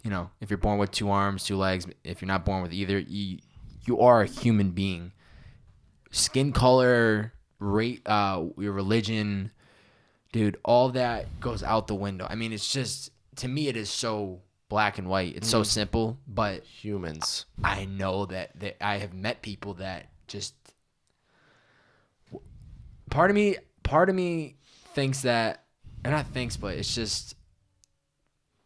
You know, if you're born with 2 arms, 2 legs, if you're not born with either, you are a human being. Skin color, your religion, dude, all that goes out the window. I mean, it's just, to me, it is so black and white. It's so simple, but humans. I know that I have met people that just, part of me thinks that, and not thinks, but it's just,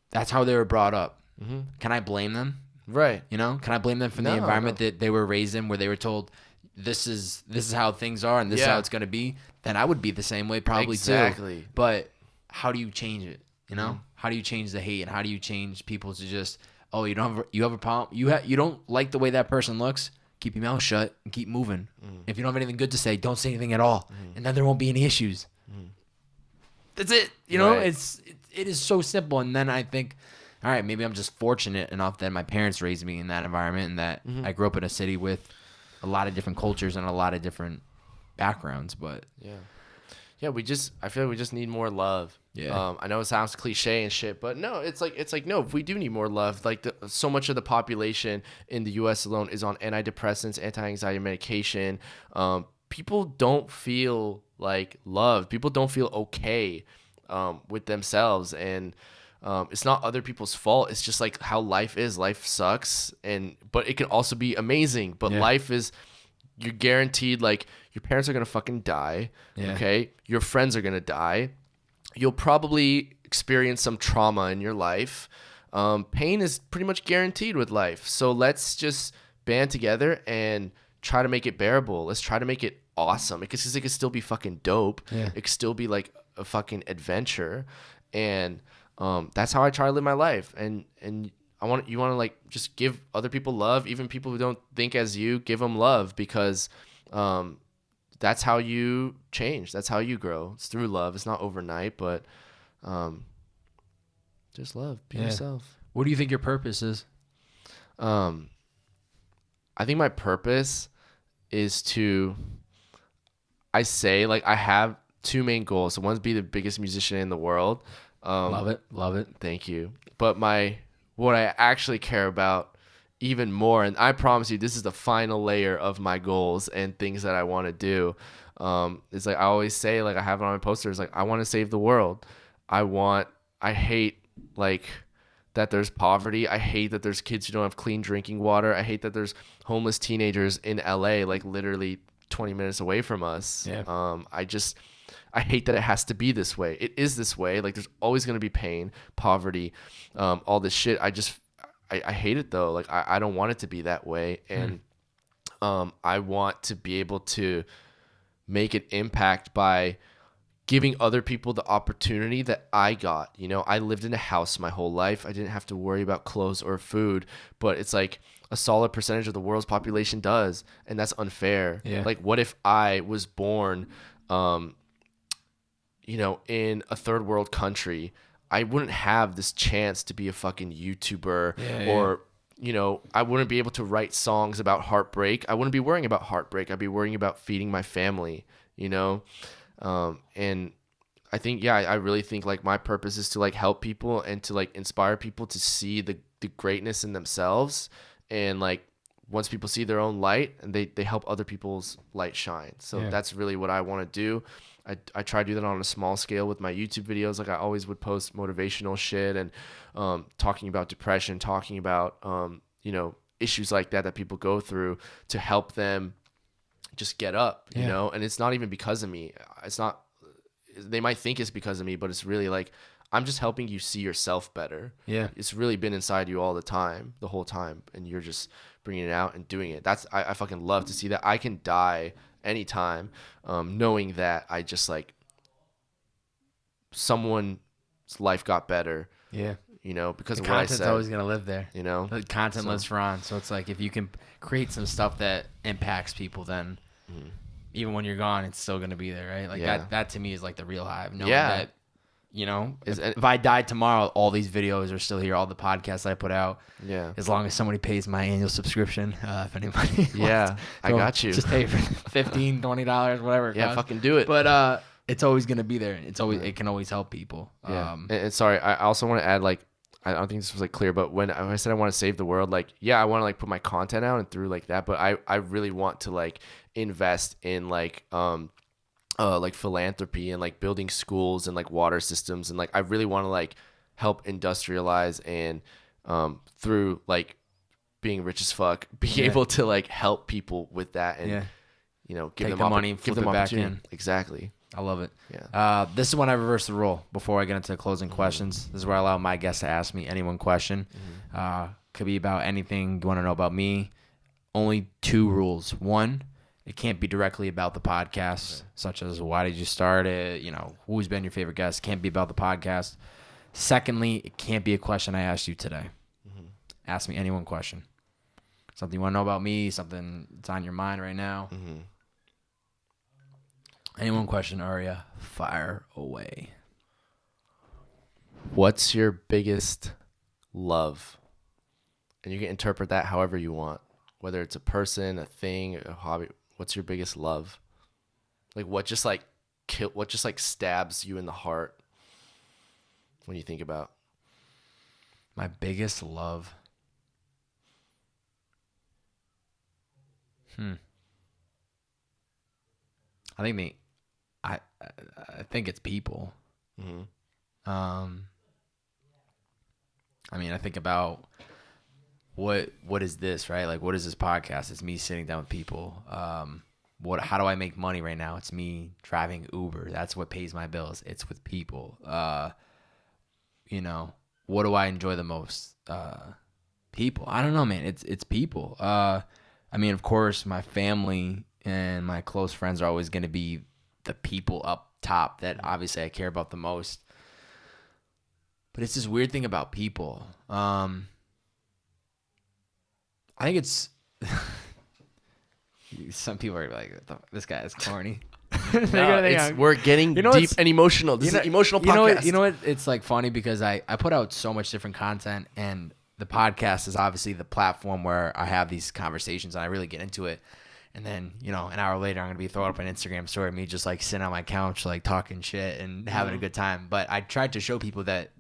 that's how they were brought up. Mm-hmm. Can I blame them? Right. You know, can I blame them for the environment that they were raised in, where they were told this is how things are and this is how it's going to be? Then I would be the same way probably too. But how do you change it? You know, how do you change the hate, and how do you change people to just, you have a problem, you don't like the way that person looks, keep your mouth shut and keep moving. If you don't have anything good to say, don't say anything at all, and then there won't be any issues. That's it. You know, it is so simple. And then I think, all right, maybe I'm just fortunate enough that my parents raised me in that environment, and that I grew up in a city with a lot of different cultures and a lot of different backgrounds. But I feel like we just need more love. Yeah. I know it sounds cliche and shit, but no, it's like no, we do need more love. Like so much of the population in the U.S. alone is on antidepressants, anti-anxiety medication. People don't feel like loved. People don't feel okay with themselves, and it's not other people's fault. It's just like how life is. Life sucks, but it can also be amazing. But life is, you're guaranteed, like, your parents are gonna fucking die. Yeah. Okay, your friends are gonna die. you'll probably experience some trauma in your life. Pain is pretty much guaranteed with life. So let's just band together and try to make it bearable. Let's try to make it awesome. Because it could still be fucking dope. Yeah. It could still be like a fucking adventure. And that's how I try to live my life. And you want to like just give other people love, even people who don't think as you, give them love, because that's how you change. That's how you grow. It's through love. It's not overnight, but just love. Be yourself. What do you think your purpose is? I think my purpose is to, I have two main goals. So one's be the biggest musician in the world. Love it. Thank you. But what I actually care about even more, and I promise you, this is the final layer of my goals and things that I want to do. It's like I always say, like I have it on my posters, like I want to save the world. I hate like that there's poverty. I hate that there's kids who don't have clean drinking water. I hate that there's homeless teenagers in LA, like literally 20 minutes away from us. Yeah. I hate that it has to be this way. It is this way. Like there's always going to be pain, poverty, all this shit. I hate it though. Like I don't want it to be that way. And I want to be able to make an impact by giving other people the opportunity that I got. You know, I lived in a house my whole life. I didn't have to worry about clothes or food, but it's like a solid percentage of the world's population does. And that's unfair. Yeah. Like what if I was born, in a third world country? I wouldn't have this chance to be a fucking YouTuber or, I wouldn't be able to write songs about heartbreak. I wouldn't be worrying about heartbreak. I'd be worrying about feeding my family, and I think, I really think like my purpose is to like help people and to like inspire people to see the greatness in themselves. And like, once people see their own light, and they help other people's light shine. So that's really what I want to do. I try to do that on a small scale with my YouTube videos. Like I always would post motivational shit and talking about depression, talking about issues like that people go through, to help them just get up, and it's not even because of me. It's not, they might think it's because of me, but it's really like, I'm just helping you see yourself better. Yeah. It's really been inside you all the time, the whole time. And you're just bringing it out and doing it. I fucking love to see that. I can die anytime, knowing that I just like someone's life got better. Yeah. Because the of what I content's said. always going to live there. The content lives for on. So it's like, if you can create some stuff that impacts people, then even when you're gone, it's still going to be there, right? Like that to me is like the real hive. Knowing that, if I died tomorrow, all these videos are still here, all the podcasts I put out. Yeah. As long as somebody pays my annual subscription, if anybody wants, I got you. Just pay for $15, $20, whatever. Yeah, fucking do it. But it's always gonna be there. It can always help people. Yeah. And sorry, I also want to add, like, I don't think this was like clear, but when I said I want to save the world, like, I want to like put my content out and through like that, but I really want to like invest in like philanthropy and like building schools and like water systems, and like I really want to like help industrialize and through like being rich as fuck, be able to like help people with that and give Take them the money and give flip them it back opportunity. in. Exactly. I love it. Yeah. This is when I reverse the role before I get into closing questions. This is where I allow my guests to ask me any one question. Could be about anything you want to know about me. Only 2 rules. 1, it can't be directly about the podcast, such as why did you start it? Who's been your favorite guest? Can't be about the podcast. Secondly, it can't be a question I asked you today. Ask me any one question. Something you want to know about me, something that's on your mind right now. Any one question, Aryia, fire away. What's your biggest love? And you can interpret that however you want, whether it's a person, a thing, a hobby. What's your biggest love? Like what just like stabs you in the heart when you think about my biggest love? I think it's people. I think about what is this, right? Like, what is this podcast? It's me sitting down with people. how do I make money right now? It's me driving Uber. That's what pays my bills. It's with people. You know, what do I enjoy the most? People. I don't know, man. It's people. I mean, of course, my family and my close friends are always going to be the people up top that obviously I care about the most. But it's this weird thing about people. I think it's some people are like, this guy is corny. We're getting deep and emotional. This is an emotional podcast. You know what? It's like funny because I put out so much different content, and the podcast is obviously the platform where I have these conversations and I really get into it. And then, you know, an hour later, I'm going to be throwing up an Instagram story of me just like sitting on my couch, like talking shit and having a good time. But I tried to show people that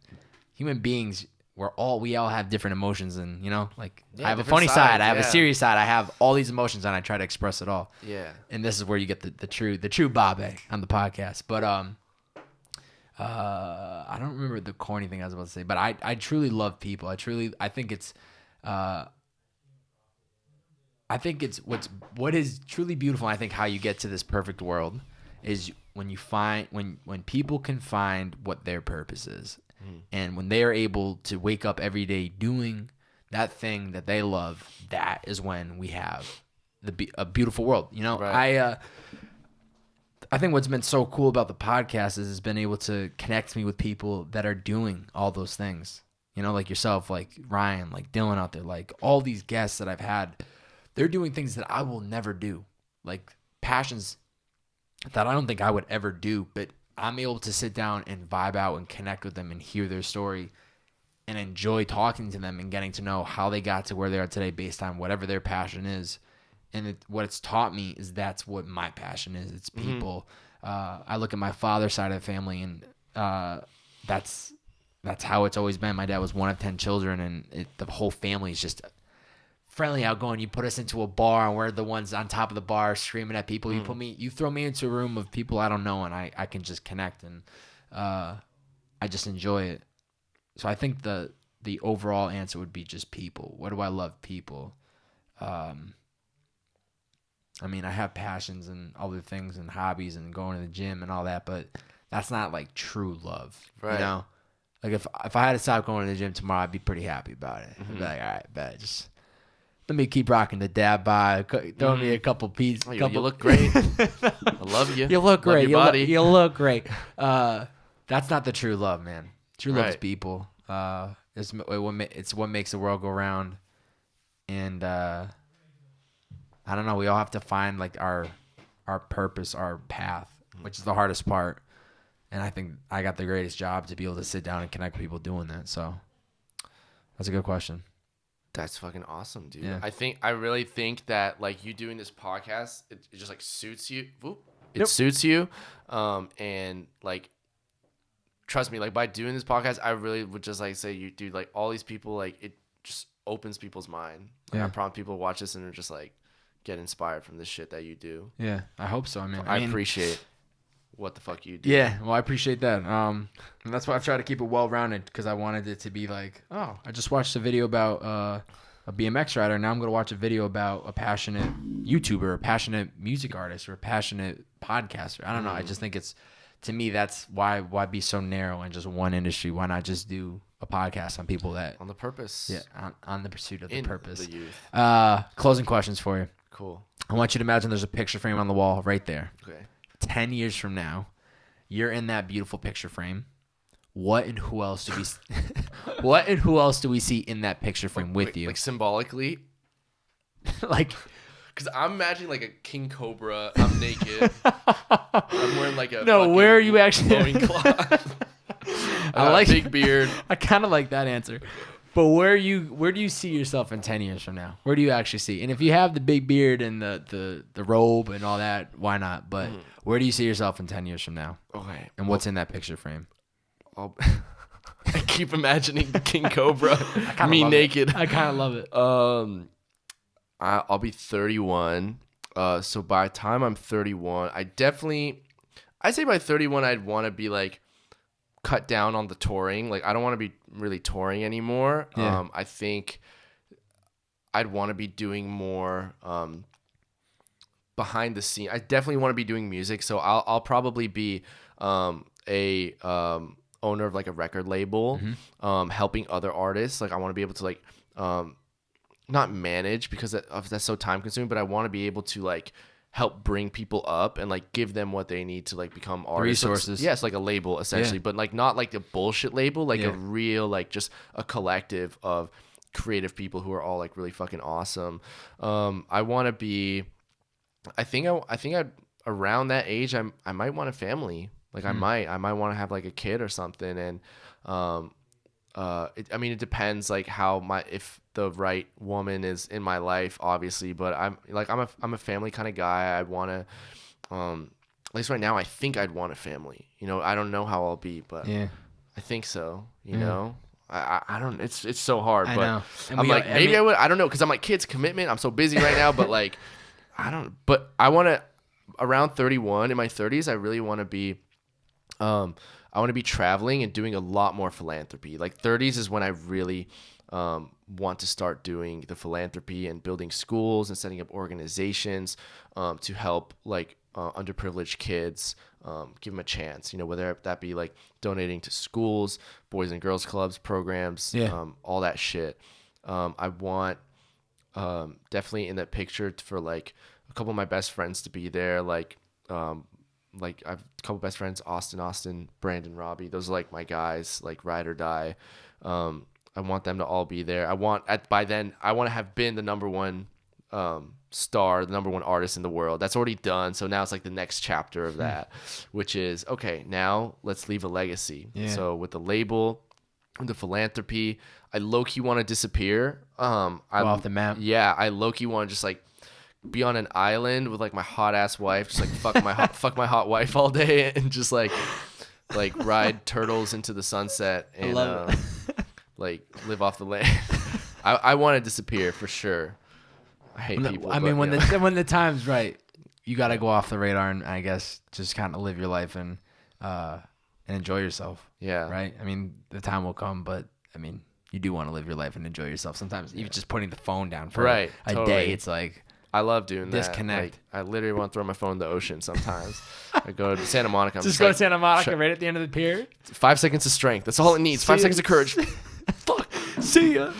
human beings, we all have different emotions, and, you know, like I have a funny side, I have a serious side, I have all these emotions, and I try to express it all. Yeah. And this is where you get the true Bobbbaaaay on the podcast. But I don't remember the corny thing I was about to say, but I truly love people. I think it's what is truly beautiful. And I think how you get to this perfect world is when you find when people can find what their purpose is. And when they are able to wake up every day doing that thing that they love, that is when we have a beautiful world. You know, right. I think what's been so cool about the podcast is it's been able to connect me with people that are doing all those things. You know, like yourself, like Ryan, like Dylan out there, like all these guests that I've had, they're doing things that I will never do, like passions that I don't think I would ever do, but I'm able to sit down and vibe out and connect with them and hear their story and enjoy talking to them and getting to know how they got to where they are today based on whatever their passion is. And what it's taught me is that's what my passion is. It's people. I look at my father's side of the family, and that's how it's always been. My dad was one of 10 children, and the whole family is just friendly, outgoing. You put us into a bar, and we're the ones on top of the bar screaming at people. You throw me into a room of people I don't know, and I can just connect, and I just enjoy it. So I think the overall answer would be just people. What do I love? People. I mean, I have passions and other things and hobbies and going to the gym and all that, but that's not like true love, right? You know, like if I had to stop going to the gym tomorrow, I'd be pretty happy about it. I'd be like, all right, bet, just let me keep rocking the dab by, throw me a couple pieces. You look great. I love you. You look great. Love your body. You look great. That's not the true love, man. True love is people. It's what makes the world go round, and I don't know. We all have to find like our purpose, our path, which is the hardest part. And I think I got the greatest job to be able to sit down and connect with people doing that. So that's a good question. That's fucking awesome, dude. Yeah. I really think that like you doing this podcast, it just like suits you. It suits you. And like, trust me, like by doing this podcast, I really would just like say you do like all these people, like it just opens people's mind. Like, I promise people watch this and they're just like, get inspired from this shit that you do. Yeah, I hope so. I appreciate what the fuck you do. Yeah, well, I appreciate that. And that's why I've tried to keep it well-rounded, because I wanted it to be like, oh, I just watched a video about a BMX rider. Now I'm going to watch a video about a passionate YouTuber, a passionate music artist, or a passionate podcaster. I don't know. I just think it's, to me, that's why be so narrow in just one industry? Why not just do a podcast on people that... On the purpose. Yeah, on the pursuit of the purpose. The youth. Closing questions for you. Cool. I want you to imagine there's a picture frame on the wall right there. Okay. 10 years from now, you're in that beautiful picture frame. What and who else do we see in that picture frame with you? Like symbolically? Like, because I'm imagining like a king cobra. I'm naked. I'm wearing like a where are you actually? Cloth. I like big beard. I kind of like that answer. But where do you see yourself in 10 years from now? Where do you actually see? And if you have the big beard and the robe and all that, why not? But where do you see yourself in 10 years from now? Okay. And what's in that picture frame? I keep imagining the King Cobra, me naked. I kind of love it. I'll be 31. So by the time I'm 31, I'd say by 31, I'd want to be like, cut down on the touring. Like I don't want to be really touring anymore. Yeah. I think I'd want to be doing more behind the scene. I definitely want to be doing music, so I'll probably be a owner of like a record label, helping other artists. Like I want to be able to like not manage because that's so time consuming, but I want to be able to like help bring people up and like give them what they need to like become artists. Resources. Yes, like a label essentially, but like not like a bullshit label, like a real like just a collective of creative people who are all like really fucking awesome. I want to be. I think I'd around that age. I might want a family. Like I might want to have like a kid or something. And I mean, it depends like if the right woman is in my life, obviously. But I'm a family kind of guy. I want to. At least right now, I think I'd want a family. You know, I don't know how I'll be, but I think so. You know. I don't. It's so hard, but I'm like maybe I would. I don't know because I'm like kids commitment. I'm so busy right now, but like I don't. But I want to around 31 in my 30s. I really want to be. I want to be traveling and doing a lot more philanthropy. Like 30s is when I really want to start doing the philanthropy and building schools and setting up organizations to help like underprivileged kids. Give them a chance, you know, whether that be like donating to schools, boys and girls clubs, programs, all that shit. I want definitely in that picture for like a couple of my best friends to be there. Like I've a couple best friends, Austin, Brandon, Robbie. Those are like my guys, like ride or die. I want them to all be there. By then I want to have been the number one star, the number one artist in the world. That's already done. So now it's like the next chapter of that, which is okay. Now let's leave a legacy. So with the label, the philanthropy, I low key want to disappear. Go off the map. Yeah, I low key want to just like be on an island with like my hot ass wife, just like fuck my hot wife all day and just like ride turtles into the sunset and like live off the land. I want to disappear for sure. I hate people. I mean, when the time's right, you got to go off the radar and I guess just kind of live your life and enjoy yourself. Yeah. Right. I mean, the time will come, but I mean, you do want to live your life and enjoy yourself. Sometimes even just putting the phone down for a day, it's like I love doing that. Disconnect. Like, I literally want to throw my phone in the ocean sometimes. I go to Santa Monica. Just go to Santa Monica right at the end of the pier. 5 seconds of strength. That's all it needs. 5 seconds of courage. Fuck. See ya.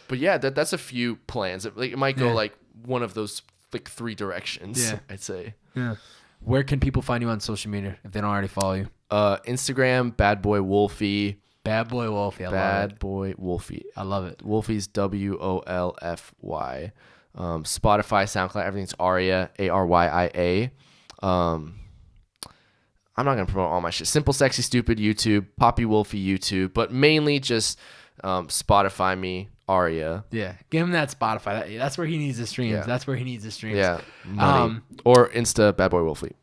But yeah, that's a few plans. It might go like one of those like 3 directions. I'd say. Yeah. Where can people find you on social media if they don't already follow you? Instagram, Bad Boy Wolfie. Bad Boy Wolfie. Bad Boy Wolfie. I love it. Wolfie's WOLFY. Spotify, SoundCloud, everything's Aryia, ARYIA. I'm not gonna promote all my shit. Simple, Sexy, Stupid YouTube, Poppy Wolfie YouTube, but mainly just Spotify me, Aryia. Yeah, give him that Spotify. That's where he needs the streams. Yeah. That's where he needs the streams. Yeah, money. Or Insta, Bad Boy Wolfie.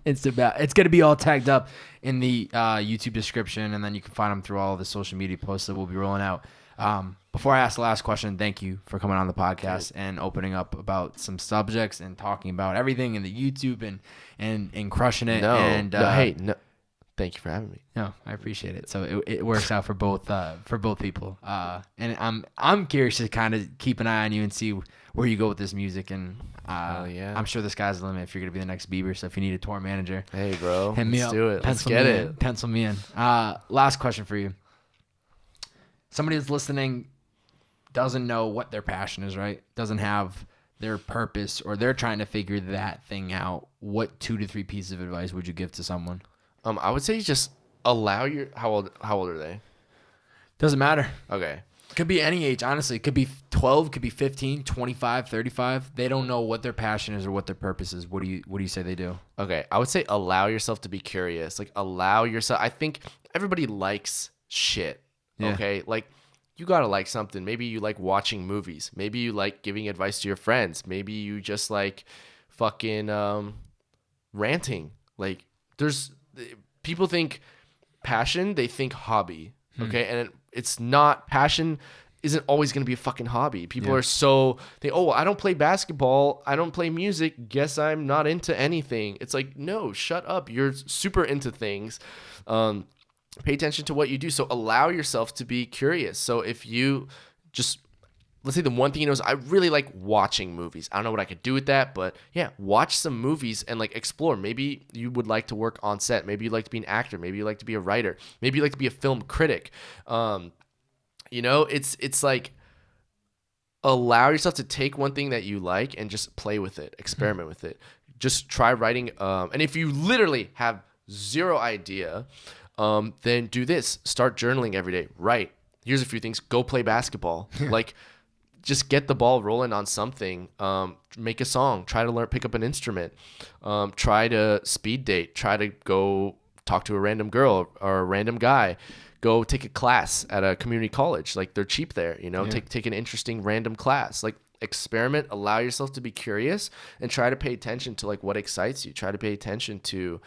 It's gonna be all tagged up in the YouTube description, and then you can find them through all of the social media posts that we'll be rolling out. Before I ask the last question, thank you for coming on the podcast and opening up about some subjects and talking about everything in the YouTube and crushing it. No. Thank you for having me. No, I appreciate it. So it works out for both people. And I'm curious to kind of keep an eye on you and see where you go with this music. And I'm sure the sky's the limit if you're gonna be the next Bieber. So if you need a tour manager, hey bro, hit me let's up. do it. Let's get it. Pencil me in. Last question for you. Somebody who's listening doesn't know what their passion is, right? Doesn't have their purpose, or they're trying to figure that thing out. What 2 to 3 pieces of advice would you give to someone? I would say just allow how old are they? Doesn't matter. Okay. Could be any age, honestly. It could be 12, could be 15, 25, 35. They don't know what their passion is or what their purpose is. What do you say they do? Okay. I would say allow yourself to be curious. Like allow yourself. I think everybody likes shit. Yeah. Okay. Like you got to like something. Maybe you like watching movies. Maybe you like giving advice to your friends. Maybe you just like fucking ranting. Like people think passion, they think hobby. Okay. And it's not. Passion isn't always going to be a fucking hobby. People are I don't play basketball. I don't play music. Guess I'm not into anything. It's like, no, shut up. You're super into things. Pay attention to what you do. So allow yourself to be curious. So if you just let's say the one thing he knows, I really like watching movies. I don't know what I could do with that, but yeah, watch some movies and like explore. Maybe you would like to work on set. Maybe you'd like to be an actor. Maybe you like to be a writer. Maybe you like to be a film critic. You know, it's like allow yourself to take one thing that you like and just play with it, experiment with it. Just try writing. And if you literally have zero idea, then do this. Start journaling every day. Write. Here's a few things. Go play basketball. Like, just get the ball rolling on something. Make a song. Try to pick up an instrument. Try to speed date. Try to go talk to a random girl or a random guy. Go take a class at a community college. Like, they're cheap there, you know. Yeah. Take an interesting random class. Like, experiment. Allow yourself to be curious and try to pay attention to like what excites you. Try to pay attention to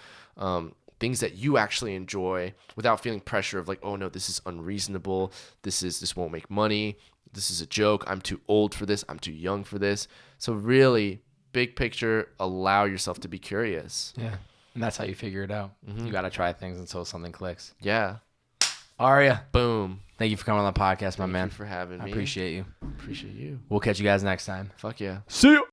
things that you actually enjoy without feeling pressure of like, oh no, this is unreasonable. This won't make money. This is a joke. I'm too old for this. I'm too young for this. So really, big picture, allow yourself to be curious. Yeah. And that's how you figure it out. Mm-hmm. You got to try things until something clicks. Yeah. Aryia. Boom. Thank you for coming on the podcast, my man. Thank you for having me. I appreciate you. Appreciate you. We'll catch you guys next time. Fuck yeah. See you.